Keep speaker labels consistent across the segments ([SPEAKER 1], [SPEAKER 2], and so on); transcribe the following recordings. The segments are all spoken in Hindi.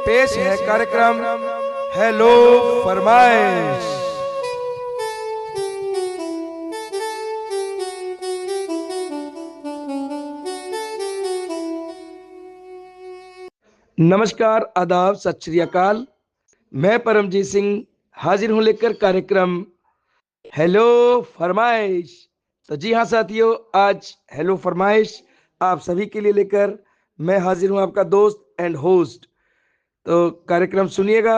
[SPEAKER 1] पेश है कार्यक्रम हेलो फरमाइश। नमस्कार, आदाब, सत श्री अकाल। मैं परमजीत सिंह हाजिर हूं लेकर कार्यक्रम हेलो फरमाइश। तो जी हाँ साथियों, आज हेलो फरमाइश आप सभी के लिए लेकर मैं हाजिर हूं, आपका दोस्त एंड होस्ट। तो कार्यक्रम सुनिएगा,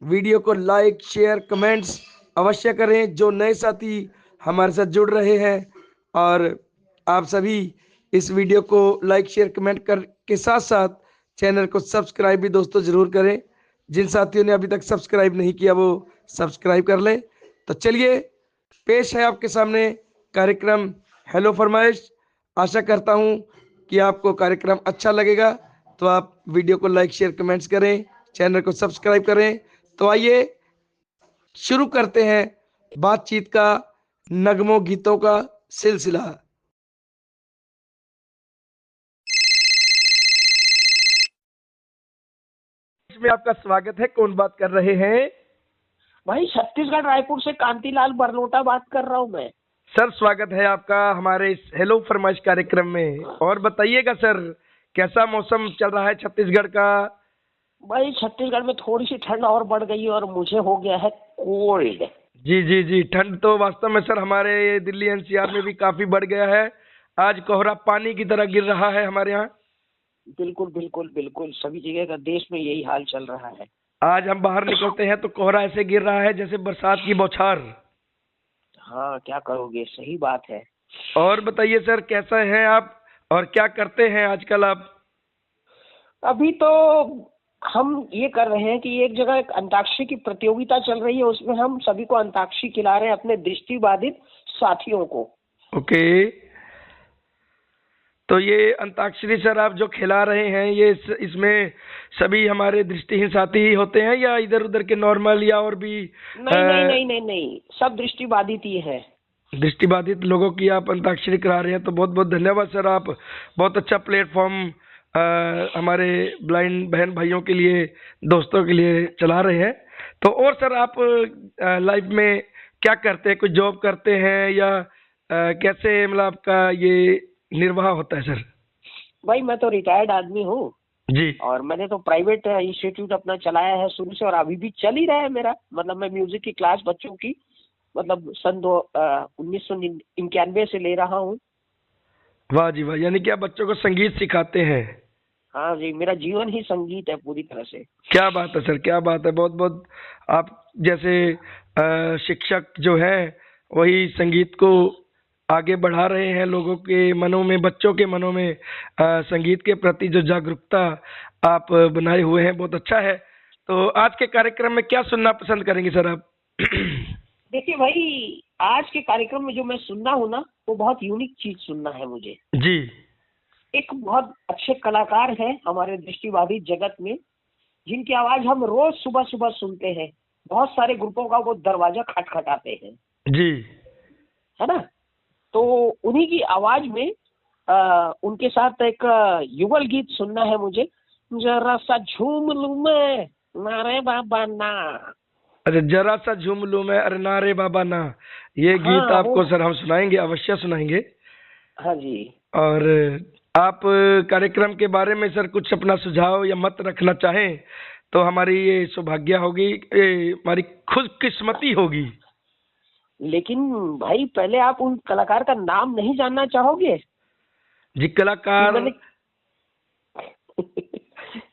[SPEAKER 1] वीडियो को लाइक शेयर कमेंट्स अवश्य करें। जो नए साथी हमारे साथ जुड़ रहे हैं, और आप सभी इस वीडियो को लाइक शेयर कमेंट कर के साथ साथ चैनल को सब्सक्राइब भी दोस्तों ज़रूर करें। जिन साथियों ने अभी तक सब्सक्राइब नहीं किया वो सब्सक्राइब कर लें। तो चलिए, पेश है आपके सामने कार्यक्रम हेलो फरमाइश। आशा करता हूं कि आपको कार्यक्रम अच्छा लगेगा, तो आप वीडियो को लाइक शेयर कमेंट्स करें, चैनल को सब्सक्राइब करें। तो आइए शुरू करते हैं बातचीत का नगमों गीतों का सिलसिला। इसमें आपका स्वागत है। कौन बात कर रहे हैं?
[SPEAKER 2] भाई छत्तीसगढ़ रायपुर से कांतिलाल बरनोटा बात कर रहा हूँ मैं।
[SPEAKER 1] सर, स्वागत है आपका हमारे इस हेलो फरमाइश कार्यक्रम में। और बताइएगा सर, कैसा मौसम चल रहा है छत्तीसगढ़ का?
[SPEAKER 2] भाई छत्तीसगढ़ में थोड़ी सी ठंड और बढ़ गई और मुझे हो गया है कोल्ड।
[SPEAKER 1] जी जी जी, ठंड तो वास्तव में सर हमारे दिल्ली एनसीआर में भी काफी बढ़ गया है। आज कोहरा पानी की तरह गिर रहा है हमारे यहाँ।
[SPEAKER 2] बिल्कुल बिल्कुल बिल्कुल, सभी जगह का देश में यही हाल चल रहा है।
[SPEAKER 1] आज हम बाहर निकलते हैं तो कोहरा ऐसे गिर रहा है जैसे बरसात की बौछार।
[SPEAKER 2] हाँ, क्या करोगे, सही बात है।
[SPEAKER 1] और बताइए सर, कैसा हैं आप और क्या करते हैं आजकल आप?
[SPEAKER 2] अभी तो हम ये कर रहे हैं कि एक जगह एक अंताक्षरी की प्रतियोगिता चल रही है, उसमें हम सभी को अंताक्षरी खिला रहे हैं, अपने दृष्टिबाधित साथियों को।
[SPEAKER 1] ओके, तो ये अंताक्षरी सर आप जो खिला रहे हैं, ये इसमें सभी हमारे दृष्टिहीन साथी ही होते हैं या इधर उधर के नॉर्मल या और भी?
[SPEAKER 2] नहीं नहीं नहीं नहीं नहीं, सब दृष्टिबाधित ही है।
[SPEAKER 1] दृष्टिबाधित लोगों की आप अंताक्षरी करा रहे हैं, तो बहुत बहुत धन्यवाद सर। आप बहुत अच्छा प्लेटफॉर्म हमारे ब्लाइंड बहन भाइयों के लिए, दोस्तों के लिए चला रहे हैं। तो और सर, आप लाइफ में क्या करते हैं? कुछ जॉब करते हैं या कैसे मतलब आपका ये निर्वाह होता है सर?
[SPEAKER 2] भाई मैं तो रिटायर्ड आदमी हूँ
[SPEAKER 1] जी
[SPEAKER 2] और मैंने तो प्राइवेट इंस्टीट्यूट अपना चलाया है शुरू से, और अभी भी चल ही रहा है मेरा। मतलब मैं म्यूजिक की क्लास बच्चों की मतलब सन 1991 से ले रहा हूँ।
[SPEAKER 1] वाह जी वाह, यानी कि आप बच्चों को संगीत सिखाते हैं?
[SPEAKER 2] हाँ जी, मेरा जीवन ही संगीत है पूरी तरह से।
[SPEAKER 1] क्या बात है सर, क्या बात है। बहुत बहुत आप जैसे शिक्षक जो है वही संगीत को आगे बढ़ा रहे हैं, लोगों के मनों में, बच्चों के मनों में संगीत के प्रति जो जागरूकता आप बनाए हुए हैं, बहुत अच्छा है। तो आज के कार्यक्रम में क्या सुनना पसंद करेंगे सर आप?
[SPEAKER 2] देखिए भाई, आज के कार्यक्रम में जो मैं सुनना हूँ ना, वो बहुत यूनिक चीज सुनना है मुझे।
[SPEAKER 1] जी
[SPEAKER 2] एक बहुत अच्छे कलाकार हैं हमारे दृष्टिबाधित जगत में, जिनकी आवाज हम रोज सुबह सुबह सुनते हैं। बहुत सारे ग्रुपों का वो दरवाजा खटखटाते हैं,
[SPEAKER 1] जी,
[SPEAKER 2] है ना। तो उन्हीं की आवाज में उनके साथ एक युगल गीत सुनना है मुझे। जरा सा झूम लूं मैं, नारे बाबा ना।
[SPEAKER 1] अच्छा, जरा सा झूम लूं मैं, अरे नारे बाबा ना। ये गीत
[SPEAKER 2] हाँ
[SPEAKER 1] आपको
[SPEAKER 2] वो,
[SPEAKER 1] सर हम सुनाएंगे, अवश्य सुनाएंगे।
[SPEAKER 2] हाँ जी।
[SPEAKER 1] और आप कार्यक्रम के बारे में सर कुछ अपना सुझाव या मत रखना चाहें तो हमारी ये सौभाग्य होगी, ये हमारी खुशकिस्मती होगी।
[SPEAKER 2] लेकिन भाई पहले आप उन कलाकार का नाम नहीं जानना चाहोगे
[SPEAKER 1] जी,
[SPEAKER 2] कि
[SPEAKER 1] कलाकार।
[SPEAKER 2] मैंने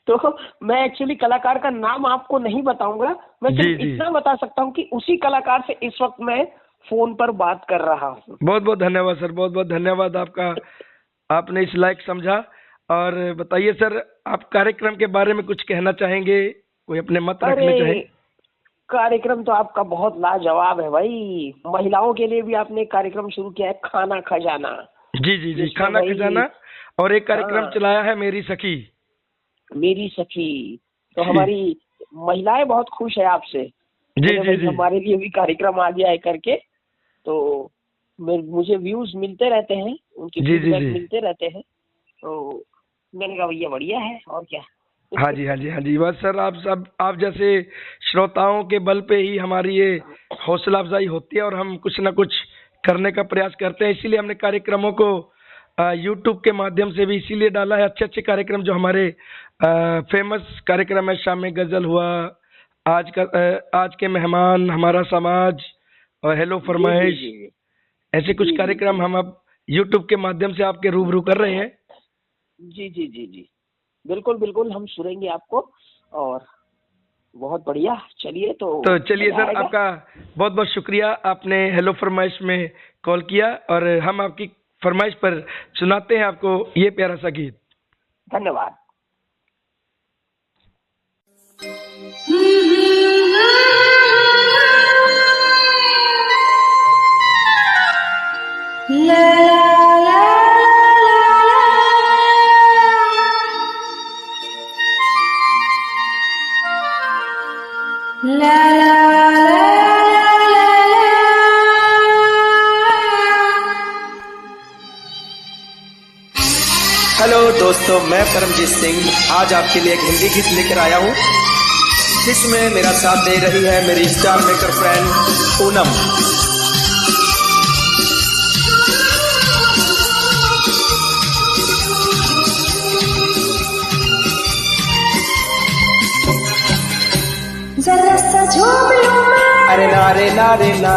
[SPEAKER 2] तो मैं एक्चुअली कलाकार का नाम आपको नहीं बताऊंगा। मैं
[SPEAKER 1] जी
[SPEAKER 2] सिर्फ
[SPEAKER 1] जी,
[SPEAKER 2] इतना बता सकता हूँ कि उसी कलाकार से इस वक्त मैं फोन पर बात कर रहा हूँ।
[SPEAKER 1] बहुत बहुत धन्यवाद सर, बहुत बहुत धन्यवाद आपका। आपने इस लायक समझा। और बताइए सर, आप कार्यक्रम के बारे में कुछ कहना चाहेंगे? कोई अपने मत रखने चाहें?
[SPEAKER 2] अरे, कार्यक्रम तो आपका बहुत लाजवाब है भाई। महिलाओं के लिए भी आपने एक कार्यक्रम शुरू किया है, खाना खजाना।
[SPEAKER 1] जी जी जी,
[SPEAKER 2] जिसमें
[SPEAKER 1] खाना
[SPEAKER 2] भाई,
[SPEAKER 1] खजाना। और एक कार्यक्रम
[SPEAKER 2] हाँ,
[SPEAKER 1] चलाया है मेरी सखी।
[SPEAKER 2] मेरी सखी। तो
[SPEAKER 1] जी
[SPEAKER 2] हमारी महिलाएं बहुत खुश है आपसे।
[SPEAKER 1] जी
[SPEAKER 2] बोले
[SPEAKER 1] जी
[SPEAKER 2] भाई
[SPEAKER 1] जी
[SPEAKER 2] हमारे लिए भी कार्यक्रम आ गया है करके। तो मुझे व्यूज मिलते रहते हैं, उनके
[SPEAKER 1] जी जी
[SPEAKER 2] फीडबैक
[SPEAKER 1] जी।
[SPEAKER 2] मिलते रहते हैं। तो मैंने कहा भैया बढ़िया है, और क्या।
[SPEAKER 1] हाँ जी, हाँ जी, हाँ जी। बस सर आप जैसे श्रोताओं के बल पे ही हमारी ये हौसला अफजाई होती है और हम कुछ ना कुछ करने का प्रयास करते हैं। इसीलिए हमने कार्यक्रमों को यूट्यूब के माध्यम से भी इसीलिए डाला है। अच्छे अच्छे कार्यक्रम जो हमारे फेमस कार्यक्रम है, शाम में गजल हुआ, आज के मेहमान, हमारा समाज और हेलो
[SPEAKER 2] जी
[SPEAKER 1] फरमाइश,
[SPEAKER 2] जी जी
[SPEAKER 1] ऐसे कुछ
[SPEAKER 2] जी जी
[SPEAKER 1] कार्यक्रम
[SPEAKER 2] जी
[SPEAKER 1] हम अब यूट्यूब के माध्यम से आपके रूबरू कर रहे हैं।
[SPEAKER 2] जी जी जी जी, बिल्कुल बिल्कुल, हम सुनेंगे आपको। और बहुत बढ़िया, चलिए
[SPEAKER 1] तो चलिए
[SPEAKER 2] मजा
[SPEAKER 1] सर,
[SPEAKER 2] आएगा।
[SPEAKER 1] आपका बहुत बहुत शुक्रिया, आपने हेलो फरमाइश में कॉल किया और हम आपकी फरमाइश पर सुनाते हैं आपको ये प्यारा सा गीत।
[SPEAKER 2] धन्यवाद।
[SPEAKER 3] हेलो दोस्तों, मैं परमजीत सिंह आज आपके लिए एक हिंदी गीत लेकर आया हूँ, जिसमें मेरा साथ दे रही है मेरी स्टार मेकर फ्रेंड पूनम।
[SPEAKER 4] जरा सा झूम लूं मैं,
[SPEAKER 3] अरे नारे नारे ना,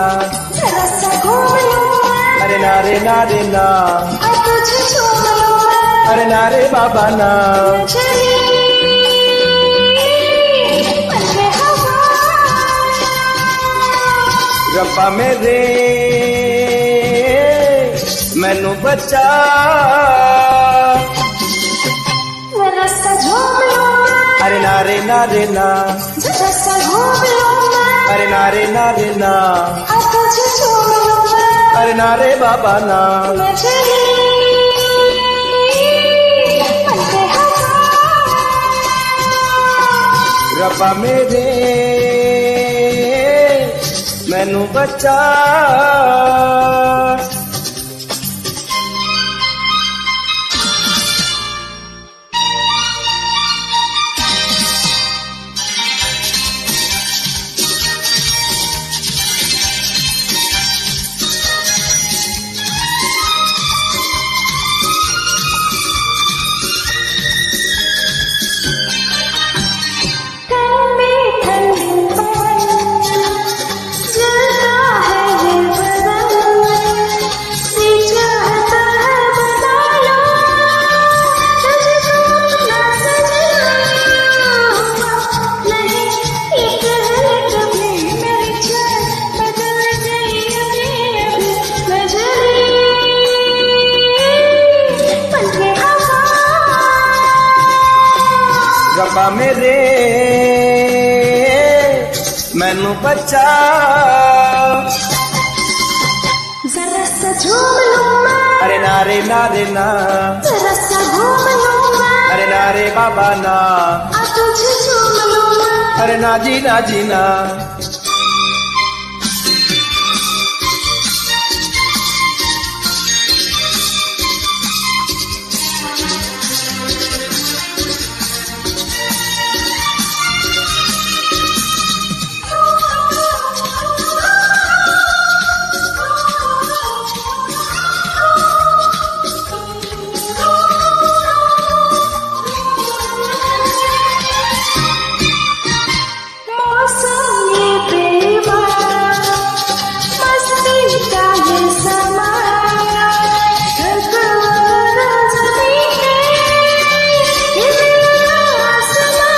[SPEAKER 4] जरा सा घूम लूं मैं,
[SPEAKER 3] अरे नारे नारे ना,
[SPEAKER 4] और तुझे चूम लूं मैं,
[SPEAKER 3] अरे नारे बाबा ना,
[SPEAKER 4] चली पल में हवा,
[SPEAKER 3] रब्बा मेरे मैनू बचा,
[SPEAKER 4] जरा सा झूम लूं मैं,
[SPEAKER 3] अरे नारे नारे ना,
[SPEAKER 4] जरा सा घूम लूं मैं,
[SPEAKER 3] अरे नारे नारे ना,
[SPEAKER 4] और तुझे चूम लूं मैं,
[SPEAKER 3] अरे नारे बाबा ना,
[SPEAKER 4] मैं चली पल में हवा,
[SPEAKER 3] रब्बा मेरे मैनू बचा।
[SPEAKER 4] तन में ठंडी पवन, जलता है ये बदन, जी चाहता है बता लो, तुझको ना सजना, नहीं ये कहने कभी मेरी जान बदल गई अभी अभी, मैं जली पल के हवा,
[SPEAKER 3] रब्बा मेरे मैनू बचा,
[SPEAKER 4] जरा सा झूम लूं मैं,
[SPEAKER 3] अरे नारे नारे ना,
[SPEAKER 4] जरा सा घूम लूं मैं,
[SPEAKER 3] अरे नारे बाबा ना,
[SPEAKER 4] आ तुझे चूम लूं मैं,
[SPEAKER 3] अरे ना जी ना जी ना।
[SPEAKER 4] मौसम ये बेवार, मस्ती का ये समा, धड़कना ज़मीं है, ये मेरा आसमां,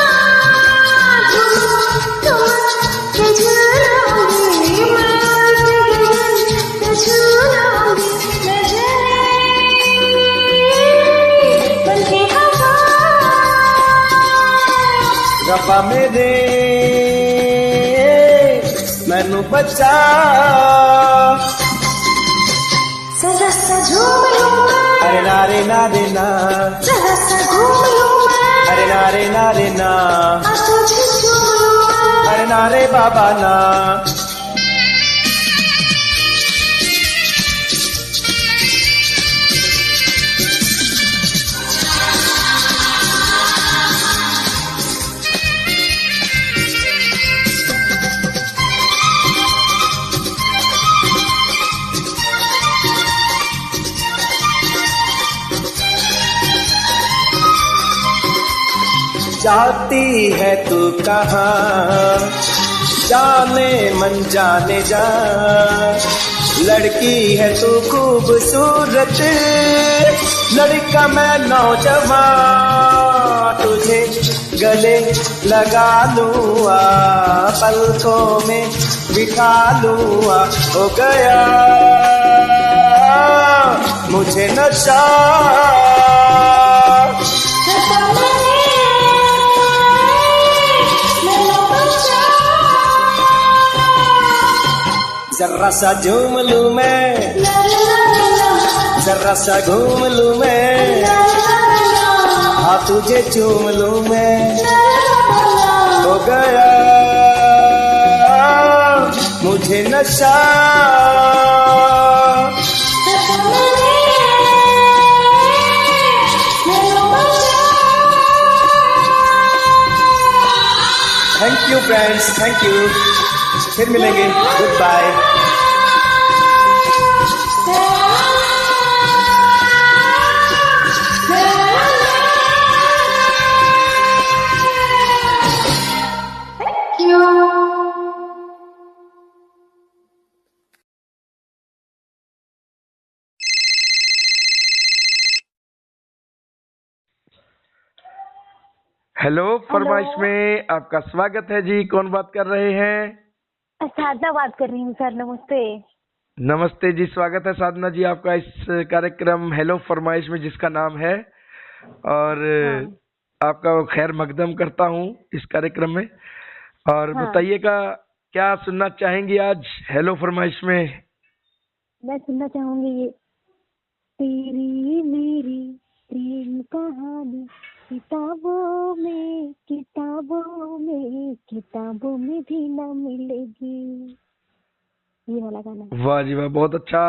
[SPEAKER 4] तुम के झूलोंगी मैं, के झूलोंगी मैं, जली बन के हवा,
[SPEAKER 3] रब्बा मेरे मैनू बचा,
[SPEAKER 4] जरा सा झूम लूं मैं,
[SPEAKER 3] अरे नारे नारे ना,
[SPEAKER 4] जरा सा घूम लूं मैं,
[SPEAKER 3] अरे नारे नारे ना,
[SPEAKER 4] आ तुझे चूम लूं मैं,
[SPEAKER 3] अरे नारे बाबा ना। जाती है तू कहाँ, जाने मन जाने जा। लड़की है तू खूबसूरत, लड़का मैं नौजवान। तुझे गले लगा लूँगा, पलकों में बिठा लूँगा। हो गया मुझे नशा। जरा सा झूम लूं मैं, जरा सा घूम लूं मैं, हाँ तुझे चूम लूं मैं। हो गया मुझे नशा। Thank you friends, thank you. फिर मिलेंगे, गुड बाय।
[SPEAKER 1] हेलो फरमाइश में आपका स्वागत है जी। कौन बात कर रहे हैं?
[SPEAKER 5] साधना बात कर रही हूँ सर, नमस्ते।
[SPEAKER 1] नमस्ते जी, स्वागत है साधना जी आपका इस कार्यक्रम हेलो फरमाइश में, जिसका नाम है, और आपका खैर मकदम करता हूँ इस कार्यक्रम में। और बताइएगा क्या सुनना चाहेंगी आज हेलो फरमाइश में?
[SPEAKER 5] मैं सुनना चाहूंगी ये तेरी मेरी प्रेम कहानी, किताबों में किताबों में किताबों में भी ना मिलेगी, ये वाला गाना।
[SPEAKER 1] वाह जी वाह, बहुत अच्छा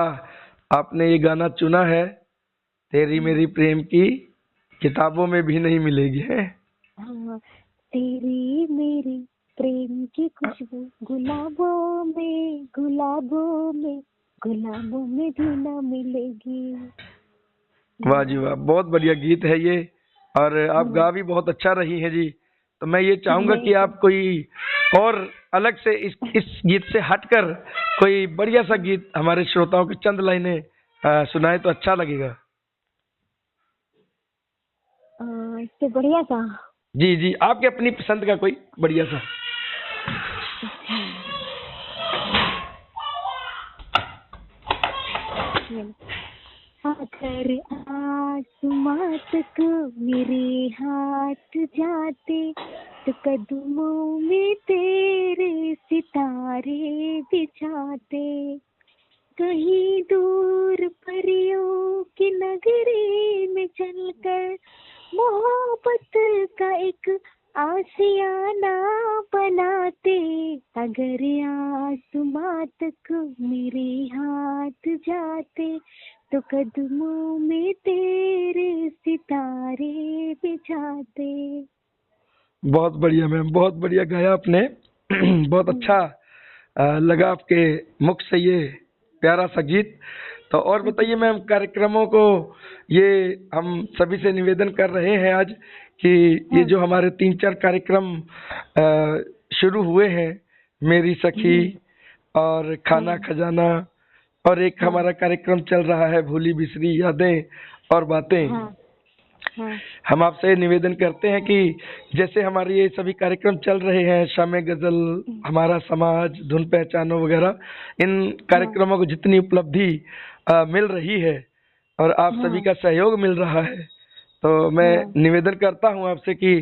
[SPEAKER 1] आपने ये गाना चुना है। तेरी मेरी प्रेम की किताबों में भी नहीं मिलेगी है।
[SPEAKER 5] हाँ, तेरी मेरी प्रेम की खुशबू गुलाबों में गुलाबों में गुलाबों में भी ना मिलेगी।
[SPEAKER 1] वाह जी वाह, बहुत बढ़िया गीत है ये, और आप गा भी बहुत अच्छा रही हैं जी। तो मैं ये चाहूंगा कि आप कोई और अलग से इस गीत से हटकर कोई बढ़िया सा गीत हमारे श्रोताओं की चंद लाइनें सुनाए तो अच्छा लगेगा।
[SPEAKER 5] इससे बढ़िया सा?
[SPEAKER 1] जी जी, आपके अपनी पसंद का कोई बढ़िया सा।
[SPEAKER 5] अगर आसमां तक मेरे हाथ जाते तो कदमों में तेरे सितारे बिछाते, कहीं दूर परियों की नगरी में चलकर मोहब्बत का एक आशियाना बनाते। अगर आसमां तक मेरे हाथ जाते तो कदमों में तेरे सितारे बिछाते।
[SPEAKER 1] बहुत बढ़िया मैम, बहुत बढ़िया गाया आपने। बहुत अच्छा लगा आपके मुख से ये प्यारा सा गीत। तो और बताइए मैम, कार्यक्रमों को ये हम सभी से निवेदन कर रहे हैं आज कि ये जो हमारे 3-4 कार्यक्रम शुरू हुए हैं, मेरी सखी और खाना खजाना, और एक हमारा कार्यक्रम चल रहा है भूली बिसरी यादें और बातें। हम आपसे निवेदन करते हैं कि जैसे हमारे ये सभी कार्यक्रम चल रहे हैं, शाम गजल, हमारा समाज, धुन पहचानो वगैरह, इन कार्यक्रमों को जितनी उपलब्धि मिल रही है और आप सभी का सहयोग मिल रहा है, तो मैं निवेदन करता हूं आपसे कि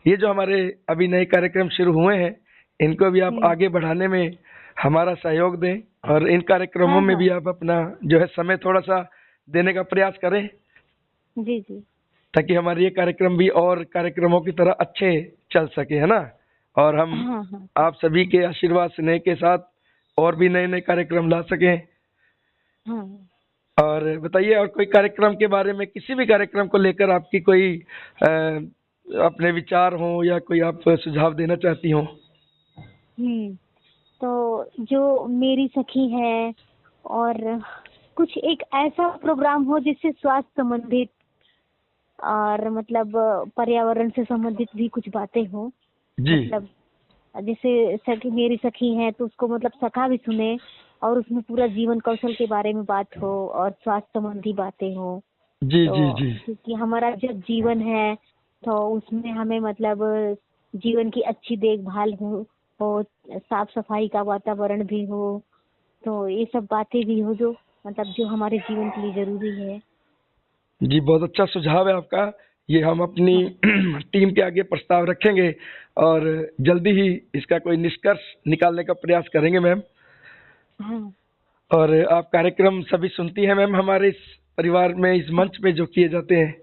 [SPEAKER 1] ये जो हमारे अभी नए कार्यक्रम शुरू हुए हैं, इनको भी आप आगे बढ़ाने में हमारा सहयोग दें, और इन कार्यक्रमों में भी आप अपना जो है समय थोड़ा सा देने का प्रयास करें।
[SPEAKER 5] जी जी,
[SPEAKER 1] ताकि हमारे ये कार्यक्रम भी और कार्यक्रमों की तरह अच्छे चल सके, है ना। और हम आप सभी के आशीर्वाद स्नेह के साथ और भी नए नए कार्यक्रम ला सकें। और बताइए, और कोई कार्यक्रम के बारे में, किसी भी कार्यक्रम को लेकर आपकी कोई अपने विचार हो या कोई आप सुझाव देना चाहती हो?
[SPEAKER 5] तो जो मेरी सखी है, और कुछ एक ऐसा प्रोग्राम हो जिससे स्वास्थ्य संबंधित और मतलब पर्यावरण से संबंधित भी कुछ बातें हो,
[SPEAKER 1] जी
[SPEAKER 5] मतलब जैसे सखी मेरी सखी है तो उसको मतलब सखा भी सुने और उसमें पूरा जीवन कौशल के बारे में बात हो और स्वास्थ्य संबंधी बातें हो।
[SPEAKER 1] जी
[SPEAKER 5] तो
[SPEAKER 1] जी जी
[SPEAKER 5] क्योंकि हमारा जब जीवन है तो उसमें हमें मतलब जीवन की अच्छी देखभाल हो, साफ सफाई का वातावरण भी हो, तो ये सब बातें भी हो जो मतलब जो हमारे जीवन के लिए जरूरी है।
[SPEAKER 1] जी, बहुत अच्छा सुझाव है आपका। ये हम अपनी
[SPEAKER 5] हाँ
[SPEAKER 1] टीम के आगे प्रस्ताव रखेंगे और जल्दी ही इसका कोई निष्कर्ष निकालने का प्रयास करेंगे मैम।
[SPEAKER 5] हाँ
[SPEAKER 1] और आप कार्यक्रम सभी सुनती हैं मैम, हमारे इस परिवार में, इस मंच पे जो किए जाते हैं,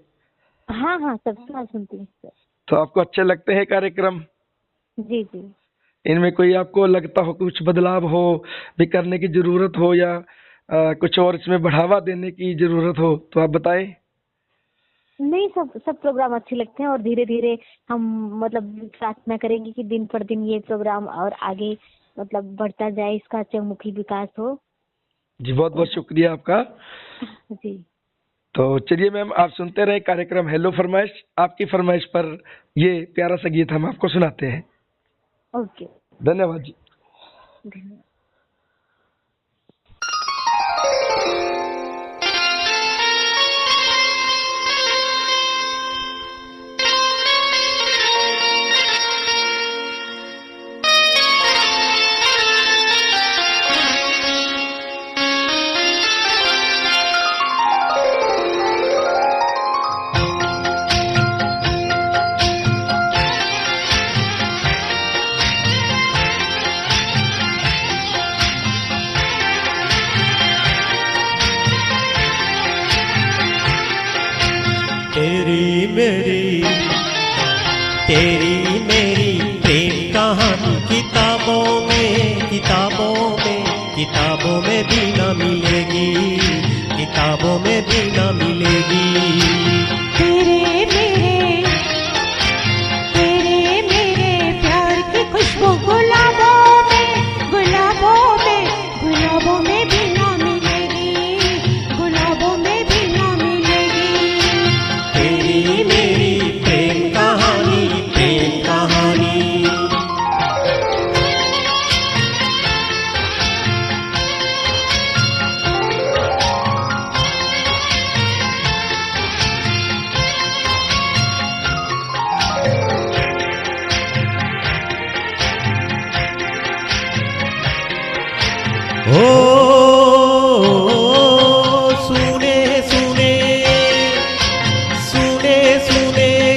[SPEAKER 5] हाँ हाँ सब सुना सुनती हूँ सर।
[SPEAKER 1] तो आपको अच्छे लगते हैं कार्यक्रम?
[SPEAKER 5] जी जी।
[SPEAKER 1] इनमें कोई आपको लगता हो कुछ बदलाव हो भी करने की जरूरत हो, या कुछ और इसमें बढ़ावा देने की जरूरत हो तो आप बताएं।
[SPEAKER 5] नहीं, सब सब प्रोग्राम अच्छे लगते हैं और धीरे धीरे हम मतलब प्रार्थना करेंगे कि दिन पर दिन ये प्रोग्राम और आगे मतलब बढ़ता जाए, इसका चहुमुखी विकास हो।
[SPEAKER 1] जी, बहुत बहुत शुक्रिया आपका।
[SPEAKER 5] जी
[SPEAKER 1] तो चलिए मैम, आप सुनते रहे कार्यक्रम हेलो फरमाइश। आपकी फरमाइश पर ये प्यारा सा गीत हम आपको सुनाते हैं।
[SPEAKER 5] ओके,
[SPEAKER 1] धन्यवाद जी।
[SPEAKER 5] धन्यवाद।
[SPEAKER 6] तेरी मेरी प्रेम कहानी किताबों में भी न मिलेगी, किताबों में भी न मिलेगी।
[SPEAKER 4] तेरे मेरे प्यार की खुशबू गुलाबों में भी ना मिलेगी, गुलाबों में भी ना मिलेगी।
[SPEAKER 6] तेरी मेरी प्रेम कहानी ओ सुने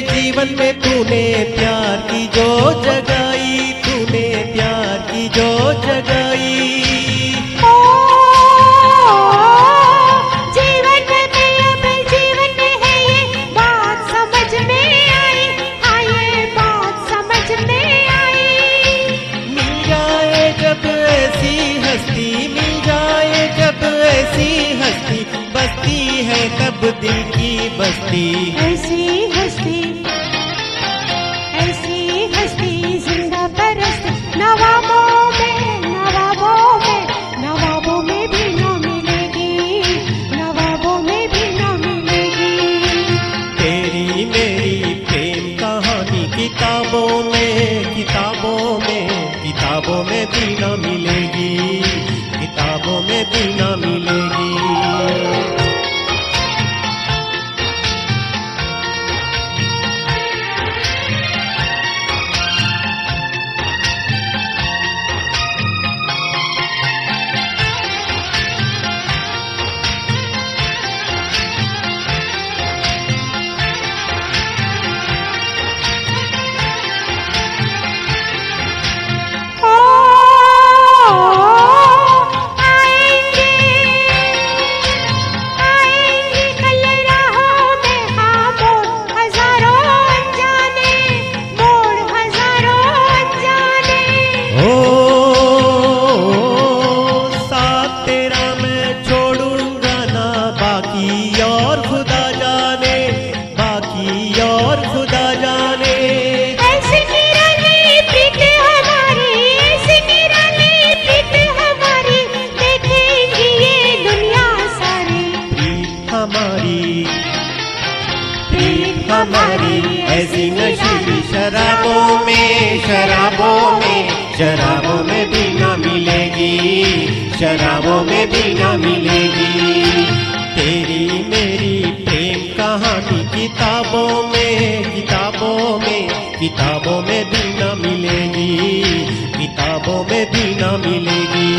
[SPEAKER 6] जीवन में तूने प्यार की जो जगाई,
[SPEAKER 4] ओ जीवन में है ये बात समझ में आई, ये बात समझ में आई।
[SPEAKER 6] मिल जाए जब ऐसी हस्ती, बस्ती है तब दिल की बस्ती।
[SPEAKER 4] ऐसी हस्ती जिंदा परस्त नवाबों में भी न मिलेगी, नवाबों में भी न मिलेगी।
[SPEAKER 6] तेरी मेरी प्रेम कहानी किताबों में भी न मिलेगी, किताबों में भी न मिलेगी। शराबों में भी ना मिलेगी, शराबों में भी ना मिलेगी। तेरी मेरी प्रेम कहानी किताबों में, किताबों में, किताबों में भी ना मिलेगी, किताबों में भी ना मिलेगी।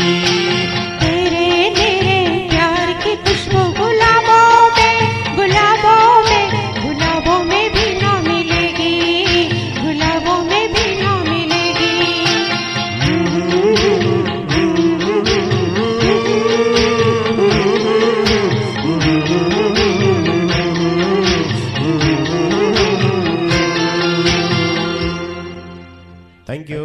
[SPEAKER 4] तेरे मेरे प्यार की खुशबू गुलाबों में, गुलाबों में, गुलाबों में भी ना मिलेगी, गुलाबों में भी ना मिलेगी।
[SPEAKER 6] Thank you.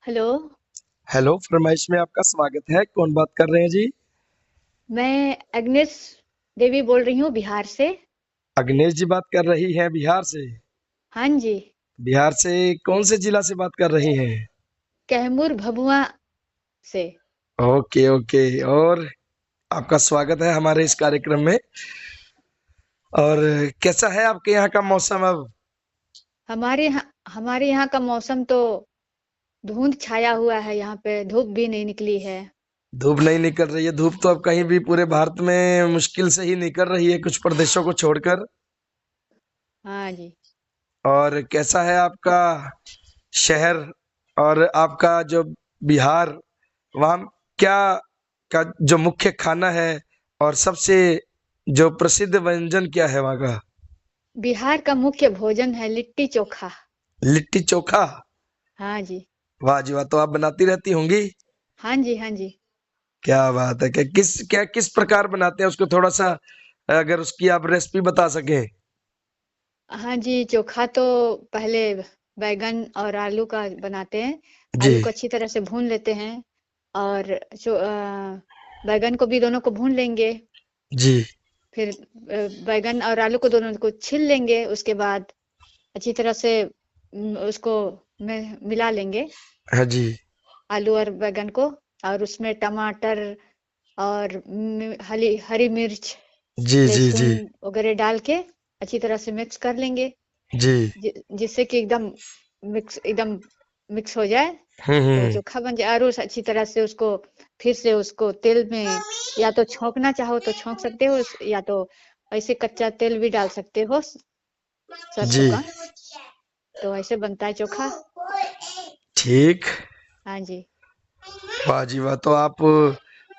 [SPEAKER 7] हेलो।
[SPEAKER 1] हेलो फरमाइश में आपका स्वागत है। कौन बात कर रहे हैं जी?
[SPEAKER 7] मैं अग्नेश देवी बोल रही हूँ बिहार से।
[SPEAKER 1] अग्नेश जी बात कर रही हैं बिहार से?
[SPEAKER 7] हाँ जी।
[SPEAKER 1] बिहार से कौन से जिला से बात कर रही हैं?
[SPEAKER 7] कैमूर भभुआ से।
[SPEAKER 1] Okay okay. और आपका स्वागत है हमारे इस कार्यक्रम में। और कैसा है आपके यहाँ का मौसम अब?
[SPEAKER 7] हमारे यहाँ का मौसम तो धुंध छाया हुआ है, यहाँ पे धूप भी नहीं निकली है।
[SPEAKER 1] धूप नहीं निकल रही है? धूप तो अब कहीं भी पूरे भारत में मुश्किल से ही निकल रही है, कुछ प्रदेशों को छोड़कर।
[SPEAKER 7] हाँ जी।
[SPEAKER 1] और कैसा है आपका शहर और आपका जो बिहार, वहाँ क्या का जो मुख्य खाना है और सबसे जो प्रसिद्ध व्यंजन क्या है वहाँ का?
[SPEAKER 7] बिहार का मुख्य भोजन है लिट्टी चोखा।
[SPEAKER 1] लिट्टी चोखा?
[SPEAKER 7] हाँ जी।
[SPEAKER 1] वाह जी वाह। तो आप बनाती रहती होंगी?
[SPEAKER 7] हाँ जी। हाँ जी।
[SPEAKER 1] क्या बात है। किस प्रकार बनाते हैं उसको, थोड़ा सा अगर उसकी आप रेसिपी बता सकें।
[SPEAKER 7] हाँ जी, चोखा तो पहले बैगन और आलू का बनाते हैं।
[SPEAKER 1] जी
[SPEAKER 7] आलू को अच्छी तरह से भून लेते हैं और बैगन को भी दोनों को भून लेंगे।
[SPEAKER 1] जी
[SPEAKER 7] फिर बैगन और आलू को दोनों को छील लेंगे। उसके बाद अच्छी तरह से उसको मिला लेंगे,
[SPEAKER 1] हाँ जी
[SPEAKER 7] आलू और बैगन को। और उसमें टमाटर और हरी मिर्च,
[SPEAKER 1] जी जी जी
[SPEAKER 7] लहसुन वगैरह डाल के अच्छी तरह से मिक्स कर लेंगे,
[SPEAKER 1] जी।
[SPEAKER 7] जिससे कि एकदम मिक्स हो जाए तो चोखा बन जाए। और उस अच्छी तरह से उसको फिर से उसको तेल में या तो छौंकना चाहो तो छौंक सकते हो, या तो ऐसे कच्चा तेल भी डाल सकते हो सरसों
[SPEAKER 1] जी
[SPEAKER 7] का। तो ऐसे बनता है चोखा।
[SPEAKER 1] ठीक।
[SPEAKER 7] हाँ जी।
[SPEAKER 1] वाह जी वाह। तो आप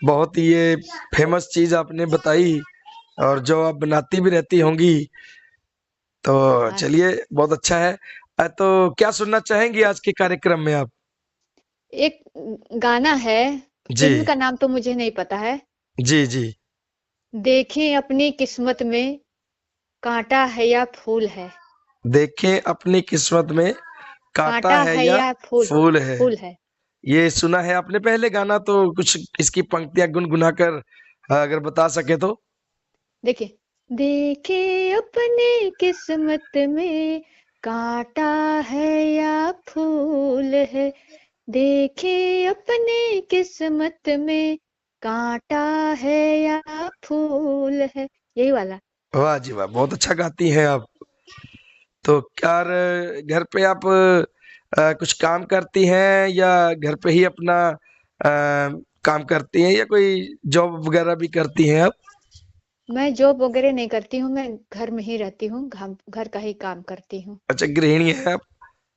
[SPEAKER 1] बहुत ही ये फेमस चीज आपने बताई और जो आप बनाती भी रहती होंगी, तो
[SPEAKER 7] हाँ।
[SPEAKER 1] चलिए बहुत अच्छा है। तो क्या सुनना चाहेंगी आज के कार्यक्रम में आप?
[SPEAKER 7] एक गाना है,
[SPEAKER 1] जी
[SPEAKER 7] फिल्म का नाम तो मुझे नहीं पता है।
[SPEAKER 1] जी जी।
[SPEAKER 7] देखें अपनी किस्मत में कांटा है या फूल है।
[SPEAKER 1] देखें अपनी किस्मत में कांटा
[SPEAKER 7] कांटा
[SPEAKER 1] है
[SPEAKER 7] है
[SPEAKER 1] या
[SPEAKER 7] या फूल
[SPEAKER 1] फूल है।
[SPEAKER 7] फूल है।
[SPEAKER 1] ये सुना है आपने पहले गाना, तो कुछ इसकी पंक्तियां गुनगुना कर अगर बता सके तो।
[SPEAKER 7] देखिए, देखे अपने किस्मत में कांटा है या फूल है। देखे अपने किस्मत में कांटा है या फूल है। यही वाला।
[SPEAKER 1] वाह जी वाह, बहुत अच्छा गाती हैं आप। तो क्या घर पे आप कुछ काम करती हैं या घर पे ही अपना काम करती हैं या कोई जॉब वगैरह भी करती हैं आप?
[SPEAKER 7] मैं जॉब वगैरह नहीं करती हूँ, मैं घर में ही रहती हूँ, घर का ही काम करती हूँ।
[SPEAKER 1] अच्छा, गृहिणी है आप।